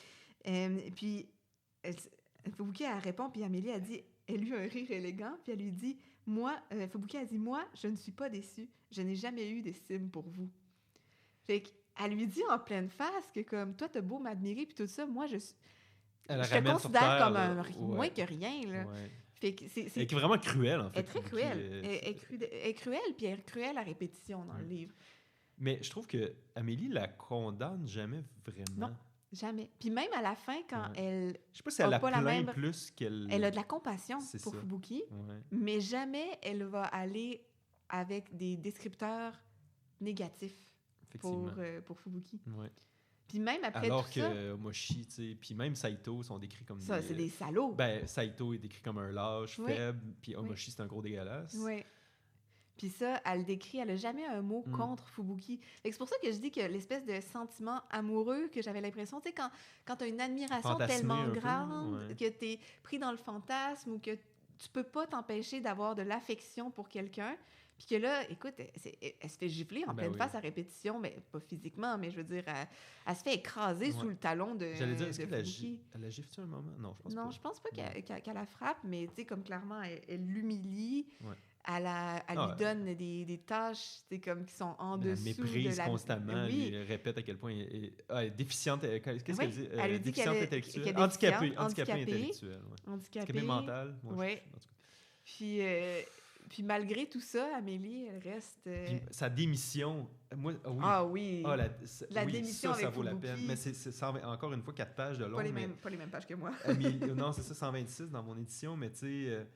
Puis Fubuki, elle répond, puis Amélie a dit, elle eut un rire élégant, puis elle lui dit, Fubuki a dit, moi, je ne suis pas déçue, je n'ai jamais eu d'estime pour vous. Fait qu'elle lui dit en pleine face que comme toi, t'as beau m'admirer, puis tout ça, moi, je te considère comme moins que rien, là. Ouais. Fait que elle est vraiment cruelle, en fait. Elle est très cruelle. Elle est cruelle, puis elle est cruelle à répétition dans le livre. Mais je trouve que Amélie la condamne jamais vraiment. Non, jamais. Puis même à la fin, quand elle... Je sais pas si elle a plaint plus qu'elle... Elle a de la compassion pour Fubuki, mais jamais elle va aller avec des descripteurs négatifs pour Fubuki. Ouais. Puis même après alors tout ça... Alors que Moshi, tu sais, puis même Saito sont décrits comme ça, c'est des salauds. Ben, Saito est décrit comme un lâche, faible, puis Moshi, c'est un gros dégueulasse. Oui. Puis ça, elle le décrit, elle n'a jamais un mot contre Fubuki. C'est pour ça que je dis que l'espèce de sentiment amoureux que j'avais l'impression, tu sais, quand tu as une admiration tellement grande que tu es pris dans le fantasme ou que tu peux pas t'empêcher d'avoir de l'affection pour quelqu'un, puis que là, écoute, elle se fait gifler en pleine face à répétition, mais pas physiquement, mais je veux dire, elle se fait écraser sous le talon de J'allais dire, est-ce Fubuki. Elle la gifle-tu un moment? Non, je pense pas. Non, je pense pas qu'elle la frappe, mais tu sais, comme clairement, elle l'humilie. Ouais. Elle lui donne des tâches comme qui sont en dessous méprise de la... constamment. Elle répète à quel point elle est défiante. Qu'est-ce qu'elle dit? Elle dit déficiente intellectuelle. Handicapée intellectuelle. Handicapée mentale. Oui. Puis malgré tout ça, Amélie, elle reste... Puis sa démission... Ah oui! La démission ça avec vaut Fubuki. la peine. Mais c'est encore une fois 4 pages de long. Pas les mêmes pages que moi. Non, c'est ça, 126 dans mon édition, mais tu sais...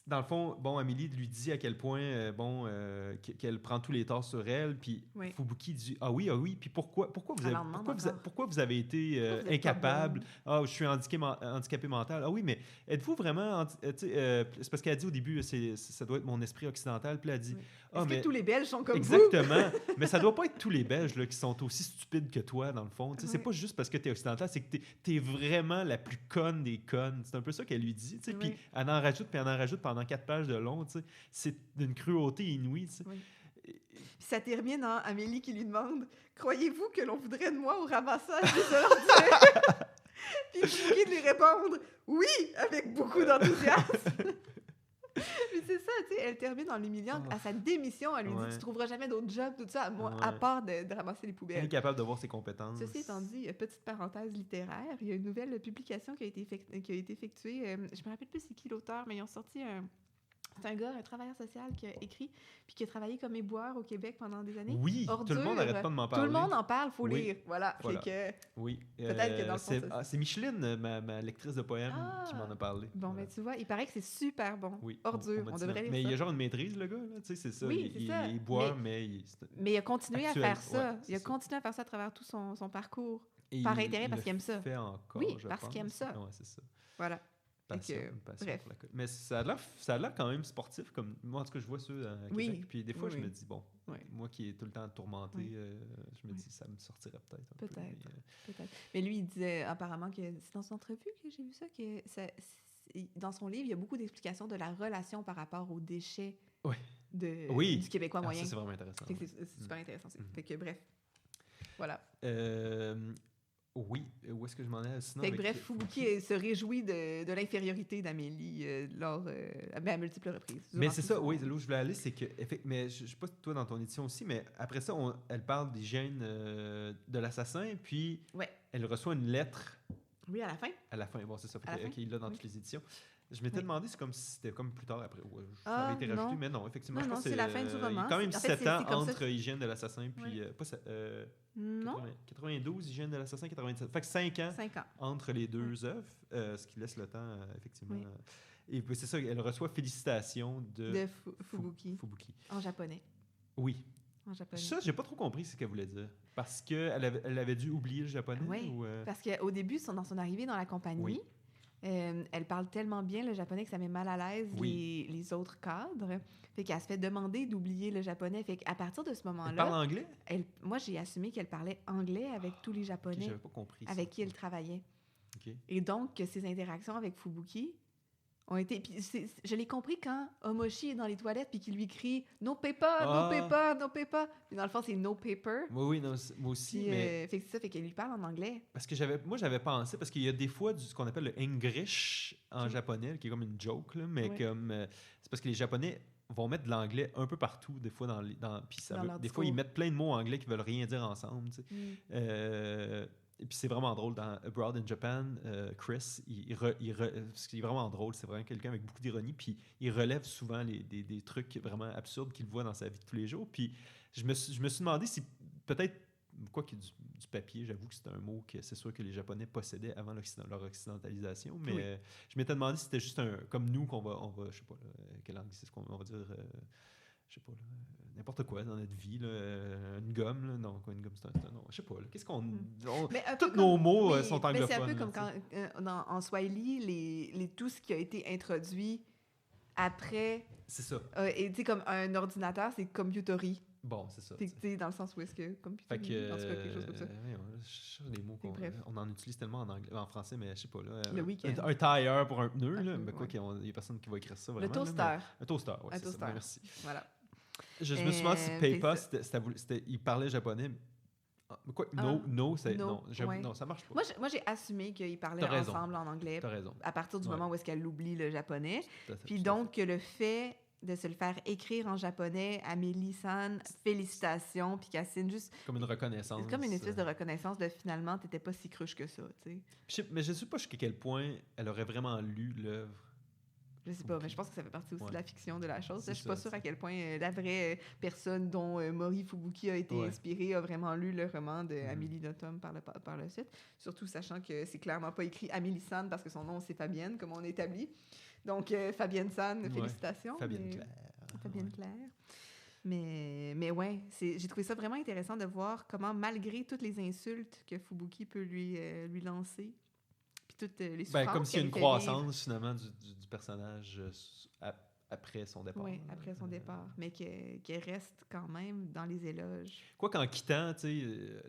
Dans le fond, Amélie lui dit à quel point qu'elle prend tous les torts sur elle, puis Fubuki dit ah oui, puis pourquoi vous avez été incapable? Je suis handicapé mental. Ah oui, mais êtes-vous vraiment c'est parce qu'elle dit au début ça doit être mon esprit occidental, puis elle dit est-ce que tous les Belges sont comme vous? Exactement. Mais ça doit pas être tous les Belges là, qui sont aussi stupides que toi dans le fond. C'est pas juste parce que tu es occidental, c'est que t'es vraiment la plus conne des connes. C'est un peu ça qu'elle lui dit, puis elle en rajoute pendant 4 pages de long, tu sais. C'est d'une cruauté inouïe, tu sais. Puis ça termine en Amélie qui lui demande « Croyez-vous que l'on voudrait de moi au ramassage des ordures? » Puis Fubuki de lui répondre « Oui, avec beaucoup d'enthousiasme. » Puis c'est ça, tu sais, elle termine en l'humiliant à sa démission. Elle lui dit « Tu trouveras jamais d'autre job, tout ça, moi, à part de ramasser les poubelles. » Incapable de voir ses compétences. Ceci étant dit, petite parenthèse littéraire, il y a une nouvelle publication qui a été effectuée. Je me rappelle plus c'est qui l'auteur, mais ils ont sorti c'est un gars, un travailleur social qui a écrit puis qui a travaillé comme éboueur au Québec pendant des années. Oui, tout le monde n'arrête pas de m'en parler. Tout le monde en parle, il faut lire. Voilà. Fait que, oui. Peut-être que dans le fond, c'est Micheline, ma lectrice de poèmes, qui m'en a parlé. Bon, mais tu vois, il paraît que c'est super bon. Oui, Ordure, on devrait lire ça. Mais il y a genre une maîtrise, le gars, là. Tu sais, c'est ça. Oui, il est éboueur, mais il a continué à faire ça. Il a continué à faire ça à travers tout son parcours. Par intérêt, parce qu'il aime ça. Fait encore, oui, parce qu'il aime ça. Oui, c'est ça. Voilà. Passion bref. Mais ça a l'air quand même sportif, comme moi en tout cas je vois ça à Québec. Puis des fois je me dis moi qui est tout le temps tourmenté, je me dis ça me sortirait peut-être. Peut-être. Mais lui il disait apparemment que c'est dans son entrevue que j'ai vu ça dans son livre il y a beaucoup d'explications de la relation par rapport aux déchets du Québécois moyen. Ça c'est vraiment intéressant. C'est super intéressant. Fait que bref, voilà. Oui, où est-ce que je m'en ai sinon? Bref, Fubuki se réjouit de l'infériorité d'Amélie à multiples reprises. Mais c'est ça, oui, là où je voulais aller, c'est que... Mais je ne sais pas toi dans ton édition aussi, mais après ça, elle parle d'hygiène de l'assassin, puis elle reçoit une lettre. Oui, à la fin. À la fin, bon, c'est ça. Il l'a dans toutes les éditions. Je m'étais demandé, c'est comme si c'était comme plus tard après. Ouais, ça avait été rajouté, mais non, effectivement. Non, je pense c'est la fin du roman. Il y a quand même 7 ans entre Hygiène de l'assassin puis... non. 92, Hygiène de l'assassin, 97. Fait que 5 ans entre les deux œuvres, ce qui laisse le temps, effectivement. Oui. Et puis c'est ça, elle reçoit félicitations de Fubuki. En japonais. Oui. En japonais. Ça, j'ai pas trop compris ce qu'elle voulait dire. Parce qu'elle avait dû oublier le japonais? Oui, parce qu'au début, dans son arrivée dans la compagnie, elle parle tellement bien le japonais que ça met mal à l'aise les autres cadres. Fait qu'elle se fait demander d'oublier le japonais. Fait qu'à partir de ce moment-là... Elle parle anglais? Moi, j'ai assumé qu'elle parlait anglais avec tous les japonais j'avais pas compris avec qui elle travaillait. Okay. Et donc, que ses interactions avec Fubuki ont été... Puis je l'ai compris quand Omoshi est dans les toilettes puis qu'il lui crie « No paper, no paper, no paper ». Puis dans le fond, c'est « no paper ». Oui, non, moi aussi, puis, mais... Fait que c'est ça, fait qu'elle lui parle en anglais. Parce que j'avais pensé, parce qu'il y a des fois ce qu'on appelle le English en japonais, qui est comme une joke, là, mais comme... c'est parce que les Japonais vont mettre de l'anglais un peu partout, des fois, des fois, ils mettent plein de mots anglais qui veulent rien dire ensemble, tu sais. Et puis c'est vraiment drôle dans Abroad in Japan, Chris, ce qui est vraiment drôle, c'est vraiment quelqu'un avec beaucoup d'ironie, puis il relève souvent des trucs vraiment absurdes qu'il voit dans sa vie de tous les jours. Puis je me suis demandé si peut-être, quoi qu'il y ait du papier, j'avoue que c'est un mot que c'est sûr que les Japonais possédaient avant leur occidentalisation, mais je m'étais demandé si c'était juste comme nous qu'on va je sais pas, quelle anglicisme on va dire, je sais pas, n'importe quoi dans notre vie, une gomme, là. Non, quoi, une gomme, c'est un non, je sais pas, là. Qu'est-ce qu'on... tous nos mots sont anglophones. C'est un peu comme quand, en Swahili, tout ce qui a été introduit après... C'est ça. Et tu sais, comme un ordinateur, c'est computery. Bon, c'est ça. C'est dans le sens où est-ce que computery, quelque chose comme ça. Je cherche des mots on en utilise tellement en français, mais je sais pas, là. Le week-end. Un tailleur pour un pneu, là. Mais quoi qu'il y a personne qui va écrire ça, vraiment. Le toaster. Un toaster, oui, c'est ça. Merci. Voilà. Je me suis demandé si PayPal, il parlait japonais. Quoi? Non, ça marche pas. Moi, j'ai assumé qu'ils parlaient ensemble en anglais. T'as raison. À partir du moment où est-ce qu'elle oublie le japonais. Puis donc, le fait de se le faire écrire en japonais, Amélie-san, félicitations, puis qu'elle signe juste... Comme une reconnaissance. C'est comme une espèce de reconnaissance de finalement, t'étais pas si cruche que ça, tu sais. Mais je sais pas jusqu'à quel point elle aurait vraiment lu l'œuvre. Je sais pas, mais je pense que ça fait partie aussi de la fiction de la chose. Je suis pas sûre à quel point la vraie personne dont Mori Fubuki a été inspirée a vraiment lu le roman de Amélie Nothomb par le suite. Surtout sachant que c'est clairement pas écrit Amélie-san parce que son nom c'est Fabienne, comme on établit. Donc Fabienne-san, félicitations. Fabienne Claire. Mais ouais, j'ai trouvé ça vraiment intéressant de voir comment, malgré toutes les insultes que Fubuki peut lui lancer, toutes les souffrances. Comme s'il y a une croissance, finalement, du personnage après son départ. Oui, après son départ. Mais qu'elle reste quand même dans les éloges. Quoi qu'en quittant, tu sais,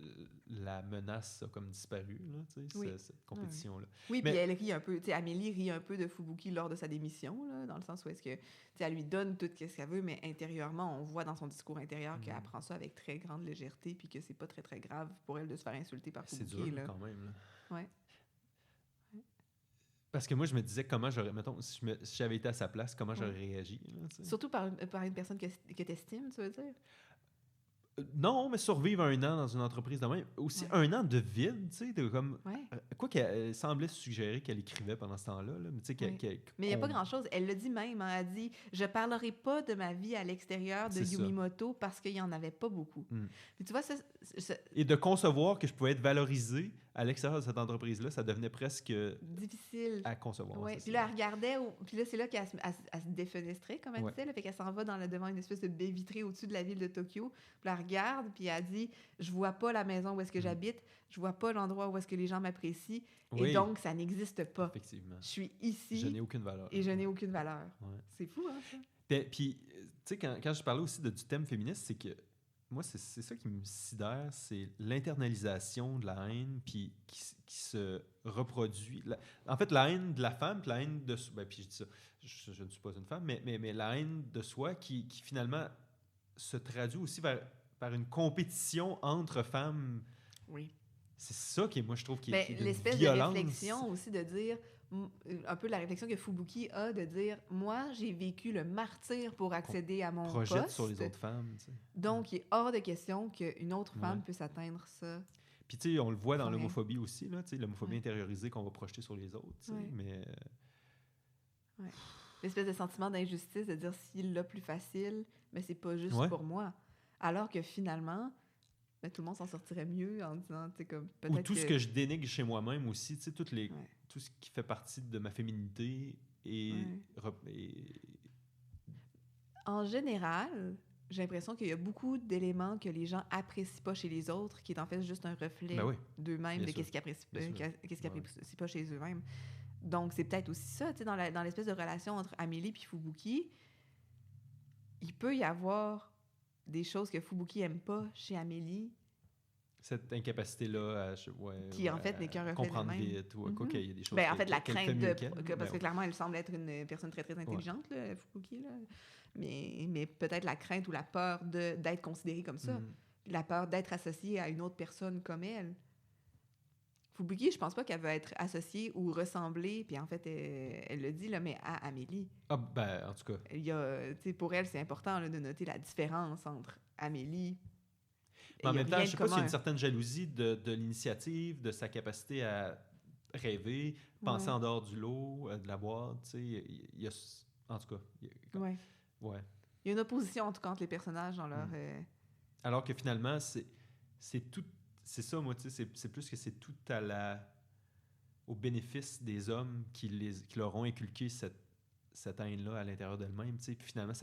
la menace a comme disparu, là, tu sais, cette compétition-là. Oui, puis elle rit un peu, tu sais, Amélie rit un peu de Fubuki lors de sa démission, là, dans le sens où est-ce que, tu sais, elle lui donne tout ce qu'elle veut, mais intérieurement, on voit dans son discours intérieur qu'elle prend ça avec très grande légèreté, puis que c'est pas très, très grave pour elle de se faire insulter par Fubuki. C'est dur, là. Quand même, là. Ouais. Parce que moi, je me disais comment j'aurais... Mettons, si j'avais été à sa place, comment j'aurais réagi. Là, surtout par une personne que tu estimes, tu veux dire? Non, mais survivre 1 an dans une entreprise de même. Aussi 1 an de vide, tu sais, de comme... Quoi qu'elle semblait suggérer qu'elle écrivait pendant ce temps-là. Là, mais tu sais, mais il n'y a pas grand-chose. Elle le dit même. Hein, elle dit « Je parlerai pas de ma vie à l'extérieur de Yumimoto parce qu'il n'y en avait pas beaucoup. » Puis tu vois, Et de concevoir que je pouvais être valorisé à l'extérieur de cette entreprise-là, ça devenait presque... difficile à concevoir. Oui, puis là, elle regardait... Puis là, c'est là qu'elle se défenestrait, comme elle disait. Là, fait qu'elle s'en va devant une espèce de baie vitrée au-dessus de la ville de Tokyo. Puis elle regarde, puis elle dit « Je vois pas la maison où est-ce que j'habite. Je vois pas l'endroit où est-ce que les gens m'apprécient. Et donc, ça n'existe pas. Effectivement. Je suis ici. Je n'ai aucune valeur. Et je n'ai aucune valeur. Ouais. C'est fou, hein, ça? Puis, tu sais, quand je parlais aussi du thème féministe, c'est que moi, c'est ça qui me sidère, c'est l'internalisation de la haine puis qui se reproduit. En fait, la haine de la femme puis la haine de... puis je dis ça, je ne suis pas une femme, mais la haine de soi qui finalement se traduit aussi par une compétition entre femmes. Oui. C'est ça qui, moi, je trouve, qui est l'espèce de réflexion aussi de dire... un peu la réflexion que Fubuki a de dire « Moi, j'ai vécu le martyre pour accéder à mon poste. » Projette sur les autres femmes. Tu sais. Donc, il est hors de question qu'une autre femme puisse atteindre ça. Puis, tu sais, on le voit dans l'homophobie aussi, là, tu sais, l'homophobie intériorisée qu'on va projeter sur les autres. Tu sais, mais Ouais. L'espèce de sentiment d'injustice, de dire s'il l'a plus facile, mais c'est pas juste pour moi. Alors que finalement, ben, tout le monde s'en sortirait mieux en disant, tu sais, comme peut-être. Ou tout ce que je dénigre chez moi-même aussi, tu sais, tout ce qui fait partie de ma féminité et En général, j'ai l'impression qu'il y a beaucoup d'éléments que les gens apprécient pas chez les autres, qui est en fait juste un reflet d'eux-mêmes, de qu'est-ce qu'ils apprécient pas chez eux-mêmes. Donc, c'est peut-être aussi ça, tu sais, dans l'espèce de relation entre Amélie et Fubuki, il peut y avoir des choses que Fubuki aime pas chez Amélie. Cette incapacité-là qui, en fait, n'est qu'un reflet comprendre vite. Ou il y a des choses en fait, la crainte parce que oui. clairement, elle semble être une personne très, très intelligente, là, Fubuki, là. Mais peut-être la crainte ou la peur d'être considérée comme ça. La peur d'être associée à une autre personne comme elle. Fubuki, je pense pas qu'elle veut être associée ou ressembler, puis en fait, elle le dit, là, mais à Amélie. Ah, ben, en tout cas. Il y a, pour elle, c'est important là, de noter la différence entre Amélie. Mais en même temps, je sais pas s'il y a une certaine jalousie de l'initiative, de sa capacité à rêver, penser en dehors du lot, de la boîte, tu sais. Il y a, en tout cas. Ouais. Il y a une opposition, en tout cas, entre les personnages dans leur... Alors que finalement, c'est tout... C'est ça, moi, tu sais, c'est plus que c'est tout au bénéfice des hommes qui leur ont inculqué cette haine-là à l'intérieur d'elles-mêmes, tu sais. Puis finalement,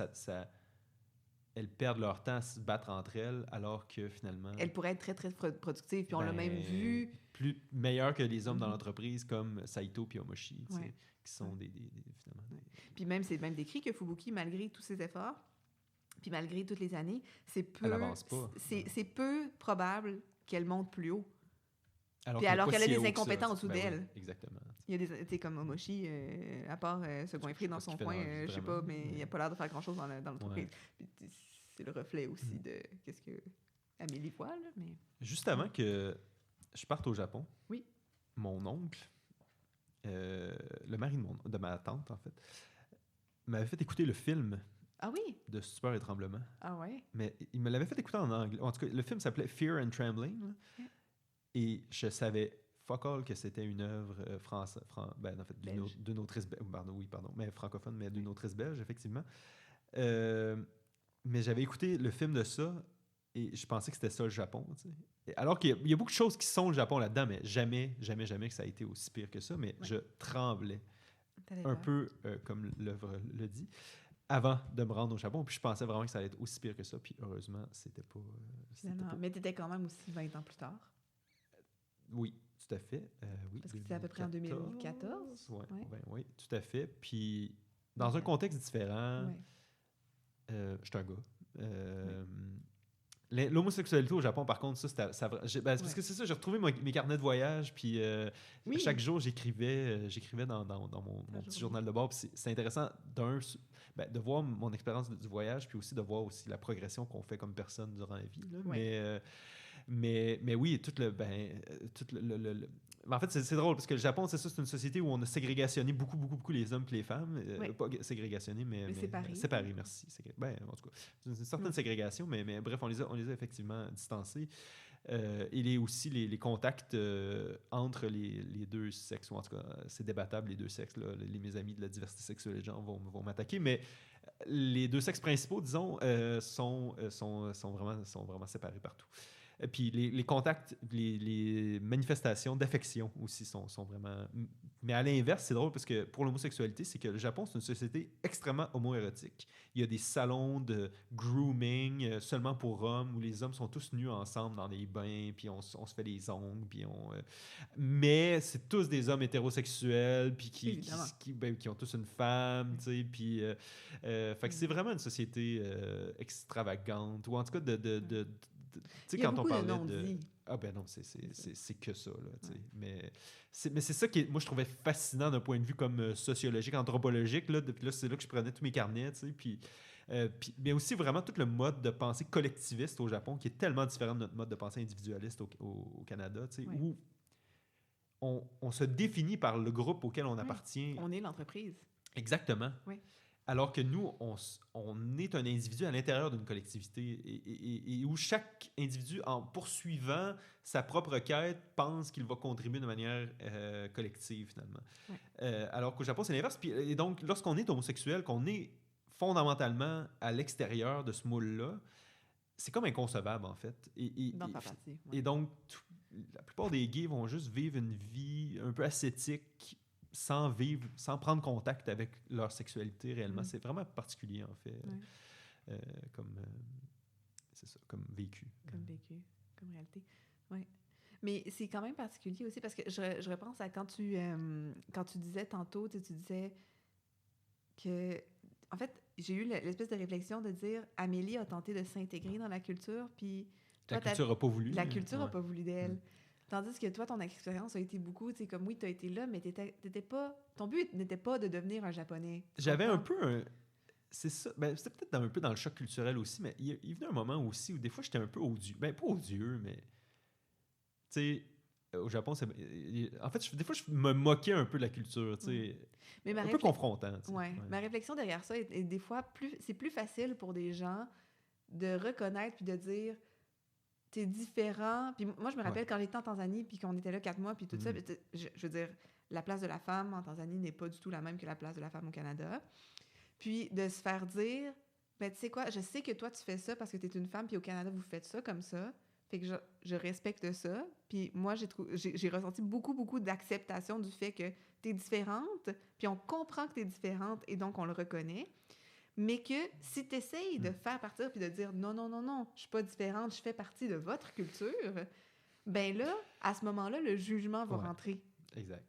elles perdent leur temps à se battre entre elles, alors que finalement... Elles pourraient être très, très productives, puis on l'a même vu... meilleures que les hommes dans l'entreprise, comme Saito et Omoshi, tu sais, qui sont finalement... Puis même, c'est même décrit que Fubuki, malgré tous ses efforts, puis malgré toutes les années, elle avance pas. C'est peu probable qu'elle monte plus haut. Alors qu'elle a des incompétents en dessous d'elle. Oui, exactement. Il y a des, tu sais, comme Omoshi, à part se goinfrer dans son coin, je sais pas, mais il a pas l'air de faire grand-chose dans l'entreprise. C'est le reflet aussi de qu'est-ce que Amélie voit, là, mais... Juste avant que je parte au Japon, mon oncle, le mari de ma tante, en fait, m'avait fait écouter le film de Stupeur et Tremblement. Ah ouais? Mais il me l'avait fait écouter en anglais. En tout cas, le film s'appelait Fear and Trembling. Et je savais fuck all que c'était une œuvre française, en fait, d'une autrice belge. Pardon, mais francophone, mais d'une autrice belge, effectivement. Mais j'avais écouté le film de ça et je pensais que c'était ça le Japon. Tu sais. Alors qu'il y a beaucoup de choses qui sont le Japon là-dedans, mais jamais que ça a été aussi pire que ça. Mais je tremblais un peu, comme l'œuvre le dit, avant de me rendre au Japon. Puis je pensais vraiment que ça allait être aussi pire que ça. Puis heureusement, c'était pas... Mais t'étais quand même aussi 20 ans plus tard. Oui, tout à fait. Parce que c'était à peu près en 2014. Oui, tout à fait. Puis, dans un contexte différent, je suis un gars. L'homosexualité au Japon, par contre, parce que c'est ça, j'ai retrouvé mes carnets de voyage, puis chaque jour, j'écrivais dans mon petit journal de bord. Puis c'est intéressant, de voir mon expérience du voyage, puis aussi de voir aussi la progression qu'on fait comme personne durant la vie. Là. Mais oui, en fait, c'est drôle parce que le Japon, c'est une société où on a ségrégationné beaucoup les hommes et les femmes. Pas ségrégationné, mais séparé, merci. En tout cas, c'est une certaine ségrégation, mais bref, on les a effectivement distancés. Il y a aussi les contacts entre les deux sexes, ou en tout cas, c'est débattable, les deux sexes. Là, mes amis de la diversité sexuelle, les gens vont m'attaquer, mais les deux sexes principaux, disons, sont vraiment séparés partout. Puis les contacts, les manifestations d'affection aussi sont vraiment... Mais à l'inverse, c'est drôle parce que pour l'homosexualité, c'est que le Japon, c'est une société extrêmement homo-érotique. Il y a des salons de grooming seulement pour hommes où les hommes sont tous nus ensemble dans des bains, puis on se fait les ongles, puis mais c'est tous des hommes hétérosexuels, puis qui ont tous une femme, tu sais, puis... fait que c'est vraiment une société extravagante, ou en tout cas tu sais, quand on parlait de... Ah ben non, c'est que ça, là, tu sais. Mais c'est ça qui, moi, je trouvais fascinant d'un point de vue comme sociologique, anthropologique, là. Depuis là, c'est là que je prenais tous mes carnets, tu sais, puis mais aussi vraiment tout le mode de pensée collectiviste au Japon, qui est tellement différent de notre mode de pensée individualiste au Canada, tu sais, où on se définit par le groupe auquel on appartient. On est l'entreprise. Exactement. Oui. Alors que nous, on est un individu à l'intérieur d'une collectivité et où chaque individu, en poursuivant sa propre quête, pense qu'il va contribuer de manière collective, finalement. Ouais. Alors qu'au Japon, c'est l'inverse. Et donc, lorsqu'on est homosexuel, qu'on est fondamentalement à l'extérieur de ce moule-là, c'est comme inconcevable, en fait. Et donc, la plupart des gays vont juste vivre une vie un peu ascétique, sans prendre contact avec leur sexualité réellement. C'est vraiment particulier, en fait, c'est ça, comme vécu. Comme réalité, oui. Mais c'est quand même particulier aussi, parce que je repense à quand tu disais tantôt, tu disais que, en fait, j'ai eu l'espèce de réflexion de dire, Amélie a tenté de s'intégrer dans la culture, puis... La culture n'a pas voulu. La culture n'a pas voulu d'elle. Tandis que toi, ton expérience a été beaucoup, tu sais, comme oui, tu as été là, mais t'étais pas... Ton but n'était pas de devenir un Japonais. J'avais un peu c'est ça. Ben, c'était peut-être un peu dans le choc culturel aussi, mais il venait un moment aussi où des fois, j'étais un peu odieux. Ben, pas odieux, mais... Tu sais, au Japon, en fait, des fois, je me moquais un peu de la culture, tu sais. Mais un peu confrontant. Ouais. Ma réflexion derrière ça est des fois, c'est plus facile pour des gens de reconnaître puis de dire... T'es différent. Puis moi, je me rappelle quand j'étais en Tanzanie, puis qu'on était là 4 mois, puis tout ça, je veux dire, la place de la femme en Tanzanie n'est pas du tout la même que la place de la femme au Canada. Puis de se faire dire, ben tu sais quoi, je sais que toi, tu fais ça parce que t'es une femme, puis au Canada, vous faites ça comme ça. Fait que je respecte ça. Puis moi, j'ai ressenti beaucoup, beaucoup d'acceptation du fait que t'es différente, puis on comprend que t'es différente, et donc on le reconnaît. Mais que si tu essayes de faire partir puis de dire non, non, non, non, je suis pas différente, je fais partie de votre culture, ben là, à ce moment-là, le jugement va rentrer. Exact.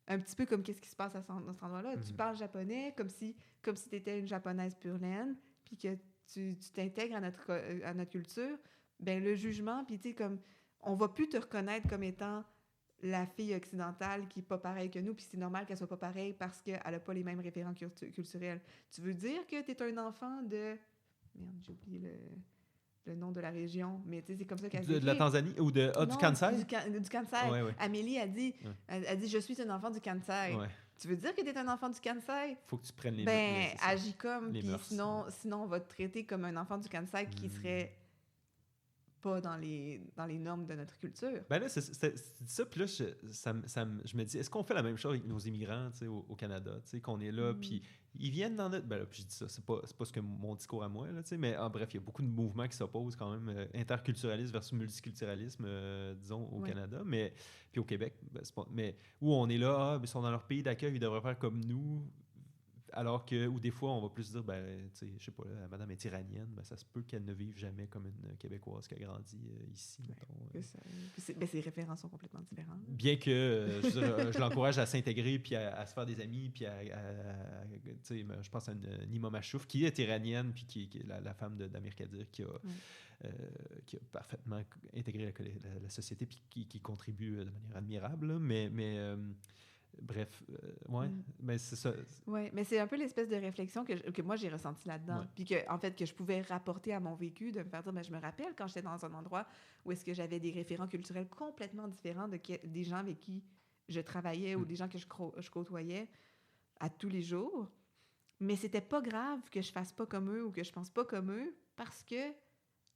Un petit peu comme qu'est-ce qui se passe à cet endroit-là. Tu parles japonais comme si tu étais une japonaise pure laine, puis que tu t'intègres à notre culture, ben le jugement, puis tu sais, comme on va plus te reconnaître comme étant la fille occidentale qui n'est pas pareille que nous, puis c'est normal qu'elle soit pas pareille parce qu'elle n'a pas les mêmes référents culturels. Tu veux dire que tu es un enfant de... Merde, j'ai oublié le nom de la région, mais tu sais, c'est comme ça qu'elle dit. De la Tanzanie ou du Kansai? Du Kansai. Ouais. Amélie a dit, elle dit, je suis un enfant du Kansai. Ouais. Tu veux dire que tu es un enfant du Kansai? Faut que tu prennes les mœurs. Agis comme, puis sinon, on va te traiter comme un enfant du Kansai qui serait... pas dans les normes de notre culture. Ben là, c'est ça, puis là, je me dis, est-ce qu'on fait la même chose avec nos immigrants, tu sais, au Canada, tu sais, qu'on est là, puis ils viennent dans notre... Ben là, puis je dis ça, c'est pas ce que mon discours à moi, là, tu sais, mais en bref, il y a beaucoup de mouvements qui s'opposent quand même, interculturalisme versus multiculturalisme, disons, au Canada, mais puis au Québec, ben, c'est pas... Mais où on est là, ils sont dans leur pays d'accueil, ils devraient faire comme nous... Alors que, ou des fois, on va plus dire, ben, tu sais, je sais pas, là, madame est iranienne, ben, ça se peut qu'elle ne vive jamais comme une Québécoise qui a grandi ici, mettons. Ses références sont complètement différentes. Bien que, je l'encourage à s'intégrer, puis à se faire des amis, puis tu sais, je pense à Nima Machouf, qui est iranienne, puis qui est la femme d'Amir Kadir, qui a parfaitement intégré la société, puis qui contribue de manière admirable, là, mais bref, mais c'est ça. Oui, mais c'est un peu l'espèce de réflexion que moi, j'ai ressentie là-dedans. Puis que, en fait, que je pouvais rapporter à mon vécu, de me faire dire, ben, je me rappelle quand j'étais dans un endroit où est-ce que j'avais des référents culturels complètement différents des gens avec qui je travaillais ou des gens que je côtoyais à tous les jours. Mais c'était pas grave que je fasse pas comme eux ou que je pense pas comme eux parce que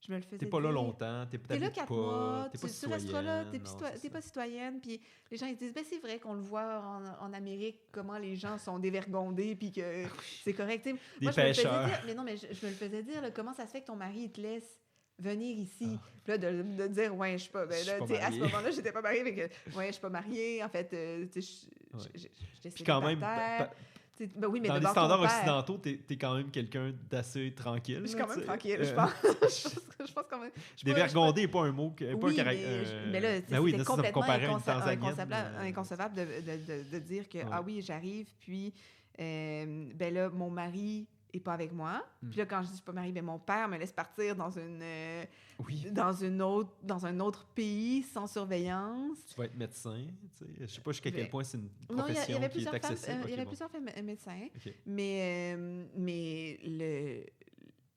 je me le faisais. T'es pas là longtemps, t'es là 4 mois, t'es pas tu resteras là, t'es pas citoyenne. Puis les gens ils disent, ben c'est vrai qu'on le voit en Amérique, comment les gens sont dévergondés, puis que c'est correct. T'sais, des pêcheurs. Mais non, mais je me le faisais dire, là, comment ça se fait que ton mari il te laisse venir ici? Puis là, de dire, ouais, je suis pas. Ben, là, à ce moment-là, j'étais pas mariée, mais que, ouais, je suis pas mariée, en fait, j'étais célibataire. Ben oui, mais dans les standards occidentaux, t'es quand même quelqu'un d'assez tranquille. Je suis quand même tranquille, je pense. Je pense quand même. Dévergondé n'est pas un mot, pas un caractère. Mais là, c'était complètement inconcevable de dire que, ah oui, j'arrive, puis ben là, mon mari est pas avec moi. Puis là, quand je dis je suis pas mariée, ben mon père me laisse partir dans un autre pays sans surveillance. Tu vas être médecin, tu sais. Je sais pas jusqu'à quel point c'est une profession qui est accessible. Il y avait plusieurs femmes médecins, mais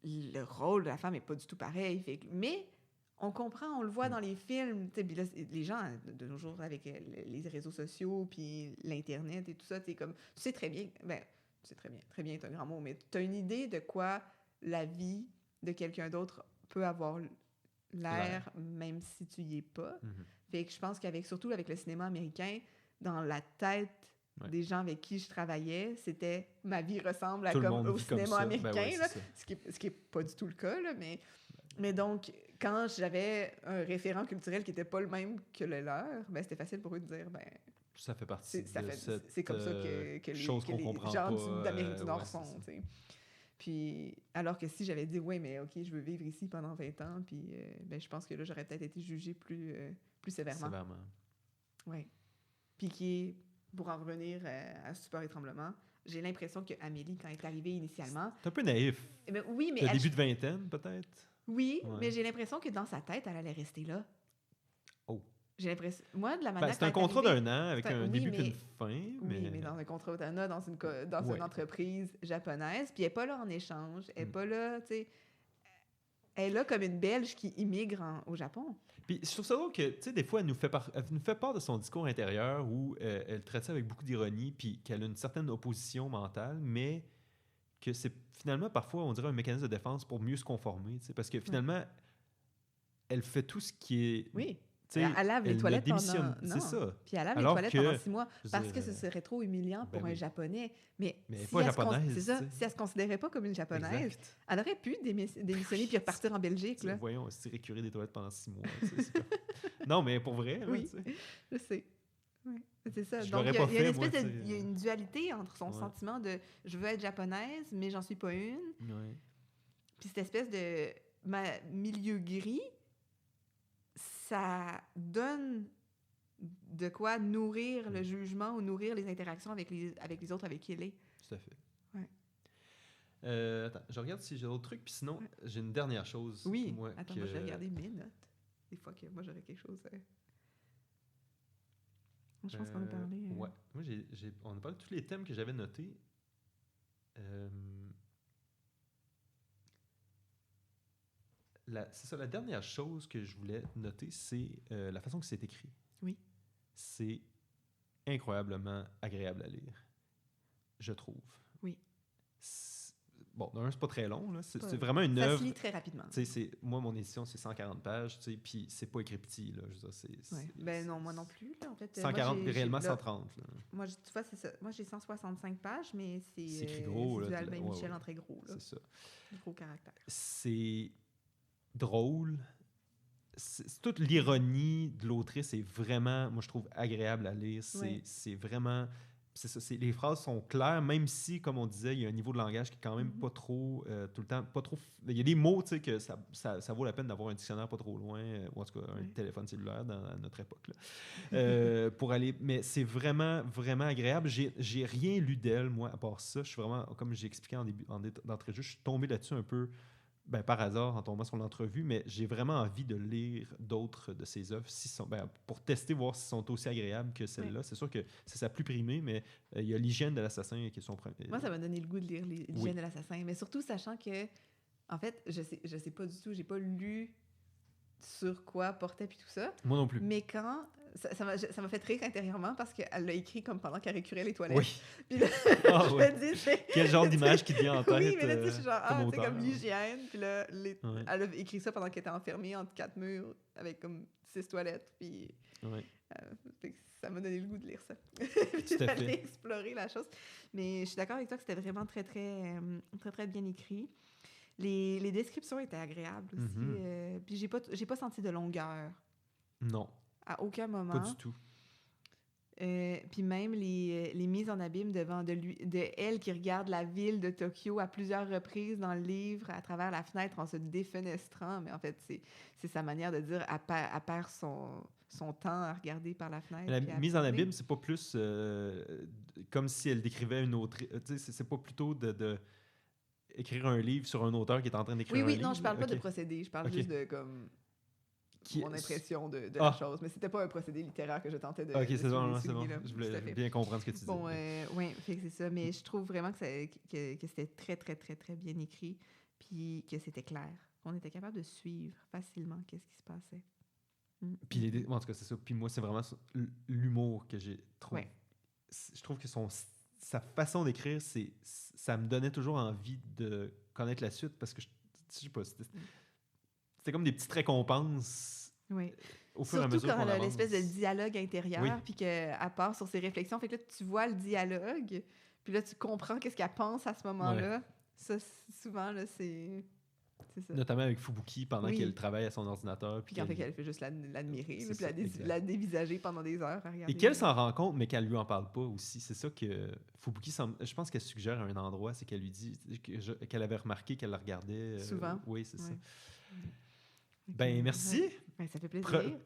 le rôle de la femme est pas du tout pareil. Mais on comprend, on le voit dans les films. Là, les gens, de nos jours, avec les réseaux sociaux puis l'Internet et tout ça, tu sais très bien... Ben, c'est très bien est un grand mot, mais tu as une idée de quoi la vie de quelqu'un d'autre peut avoir l'air, même si tu y es pas. Fait que je pense surtout avec le cinéma américain, dans la tête des gens avec qui je travaillais, c'était ma vie ressemble au cinéma américain, là, ce qui est pas du tout le cas, là, mais donc, quand j'avais un référent culturel qui était pas le même que le leur, ben c'était facile pour eux de dire, ben ça fait partie c'est comme ça que les gens d'Amérique du Nord sont, tu sais. Puis, alors que si j'avais dit, oui, mais OK, je veux vivre ici pendant 20 ans, puis ben, je pense que là, j'aurais peut-être été jugée plus sévèrement. Oui. Puis pour en revenir à Stupeur et Tremblement, j'ai l'impression qu'Amélie, quand elle est arrivée initialement... C'est un peu naïf. Oui, mais... Le début de vingtaine, peut-être? Oui, mais j'ai l'impression que dans sa tête, elle allait rester là. Oh. J'ai l'impression... Moi, de la manière... c'est un contrat d'1 an avec un début et une fin. Oui, mais dans un contrat d'un an, dans une entreprise japonaise, puis elle n'est pas là en échange, elle n'est pas là, tu sais... Elle est là comme une Belge qui immigre au Japon. Puis je trouve ça drôle que, tu sais, des fois, elle nous fait part de son discours intérieur où elle traite ça avec beaucoup d'ironie, puis qu'elle a une certaine opposition mentale, mais que c'est finalement, parfois, on dirait un mécanisme de défense pour mieux se conformer, tu sais, parce que finalement, elle fait tout ce qui est... Oui. Elle lave les toilettes pendant... C'est ça. Puis elle lave les toilettes pendant 6 mois parce que ce serait trop humiliant pour un Japonais. Mais si pas japonaise. C'est ça. Si elle se considérait pas comme une Japonaise, elle aurait pu démissionner puis repartir en Belgique. Là. Voyons, se tirer curer des toilettes pendant 6 mois. Non, mais pour vrai. Là, oui, je sais. Oui. C'est ça. Je donc, il y a une une dualité entre son sentiment de « je veux être japonaise, mais j'en suis pas une ». Puis cette espèce de milieu gris, ça donne de quoi nourrir le jugement ou nourrir les interactions avec les autres avec qui elle est. Tout à fait. Ouais. Attends, je regarde si j'ai d'autres trucs, puis sinon, j'ai une dernière chose. Oui, moi, je vais regarder mes notes. Des fois que moi, j'aurais quelque chose... Je pense qu'on a parlé... Ouais. Moi, on a parlé de tous les thèmes que j'avais notés. C'est ça, la dernière chose que je voulais noter, c'est la façon que c'est écrit. Oui. C'est incroyablement agréable à lire, je trouve. Oui. Bon, d'un, c'est pas très long, là. C'est vraiment une œuvre... Ça se lit très rapidement. Moi, mon édition, c'est 140 pages, puis c'est pas écrit petit, là. Je veux dire, ben non, moi non plus, là, en fait. 140, mais réellement 130, là. Moi, tu vois, c'est ça. Moi, j'ai 165 pages, mais c'est écrit gros, du Albin Michel en très gros, là. C'est ça. Gros caractère. C'est drôle. C'est toute l'ironie de l'autrice est vraiment, moi, je trouve, agréable à lire. C'est vraiment... C'est ça, les phrases sont claires, même si, comme on disait, il y a un niveau de langage qui est quand même pas trop, tout le temps, pas trop... Il y a des mots, tu sais, que ça vaut la peine d'avoir un dictionnaire pas trop loin, ou en tout cas un téléphone cellulaire à notre époque, là, pour aller... Mais c'est vraiment, vraiment agréable. J'ai rien lu d'elle, moi, à part ça. Je suis vraiment, comme j'ai expliqué d'entrée de jeu, je suis tombé là-dessus un peu... par hasard, en tombant sur l'entrevue, mais j'ai vraiment envie de lire d'autres de ses œuvres pour tester, voir si sont aussi agréables que celle-là. C'est sûr que c'est sa plus primée, mais il y a L'hygiène de l'assassin qui est son premier. Moi, ça m'a donné le goût de lire L'hygiène de l'assassin, mais surtout sachant que, en fait, je sais pas du tout, j'ai pas lu sur quoi portait puis tout ça. Moi non plus. Mais quand... Ça m'a fait rire intérieurement parce qu'elle l'a écrit comme pendant qu'elle récurait les toilettes. Oui. Puis là, je me dis... Quel genre d'image qui te vient en tête? Oui, mais là, tu sais, je suis genre, c'est comme l'hygiène. Puis là, elle a écrit ça pendant qu'elle était enfermée entre 4 murs avec comme 6 toilettes. Puis ça m'a donné le goût de lire ça. Puis d'aller explorer la chose. Mais je suis d'accord avec toi que c'était vraiment très, très, très, très bien écrit. Les descriptions étaient agréables aussi. Puis j'ai pas senti de longueur. Non. À aucun moment. Pas du tout. Puis même les mises en abîme de elle qui regarde la ville de Tokyo à plusieurs reprises dans le livre à travers la fenêtre en se défenestrant. Mais en fait, c'est sa manière de dire elle perd son temps à regarder par la fenêtre. La mise en abîme, c'est pas plus comme si elle décrivait une autre... Tu sais, c'est pas plutôt de écrire un livre sur un auteur qui est en train d'écrire un livre. Oui, non, je parle pas de procédé. Je parle juste de comme... mon impression de la chose. Mais c'était pas un procédé littéraire que je tentais de c'est bon. Là. Je voulais bien comprendre ce que tu disais. Bon, oui, c'est ça. Mais je trouve vraiment que c'était très, très, très, très bien écrit puis que c'était clair. On était capable de suivre facilement qu'est-ce qui se passait. Puis en tout cas, c'est ça. Puis moi, c'est vraiment l'humour que j'ai trouvé. Ouais. Je trouve que son sa façon d'écrire, ça me donnait toujours envie de connaître la suite parce que je sais pas, c'était comme des petites récompenses. Oui. Au fur et à mesure Surtout qu'on quand avance. l'espèce de dialogue intérieur, Oui. puis qu'elle part sur ses réflexions. Fait que là, tu vois le dialogue, puis là, tu comprends qu'est-ce qu'elle pense à ce moment-là. Ouais. Ça, souvent, là, c'est ça. Notamment avec Fubuki, pendant Oui. qu'elle travaille à son ordinateur. Puis qu'en fait, qu'elle fait juste l'admirer, C'est puis ça, la dévisager pendant des heures à regarder. Et qu'elle s'en rend compte, mais qu'elle lui en parle pas aussi. C'est ça que Fubuki semble... Je pense qu'elle suggère à un endroit, c'est qu'elle lui dit qu'elle avait remarqué qu'elle la regardait. Souvent. Oui, c'est ça. Ben, merci. Ouais. Ben, ça fait plaisir.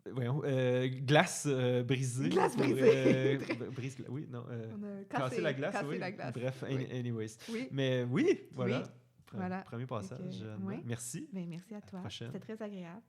Voyons, glace brisée. Glace brisée. Oui, non. On a casser la glace, casser oui. la glace. Bref, Oui. anyways. Oui. Mais oui, voilà. Oui. Voilà. Premier passage. Oui. Merci. Ben, merci à toi. prochaine. C'était très agréable.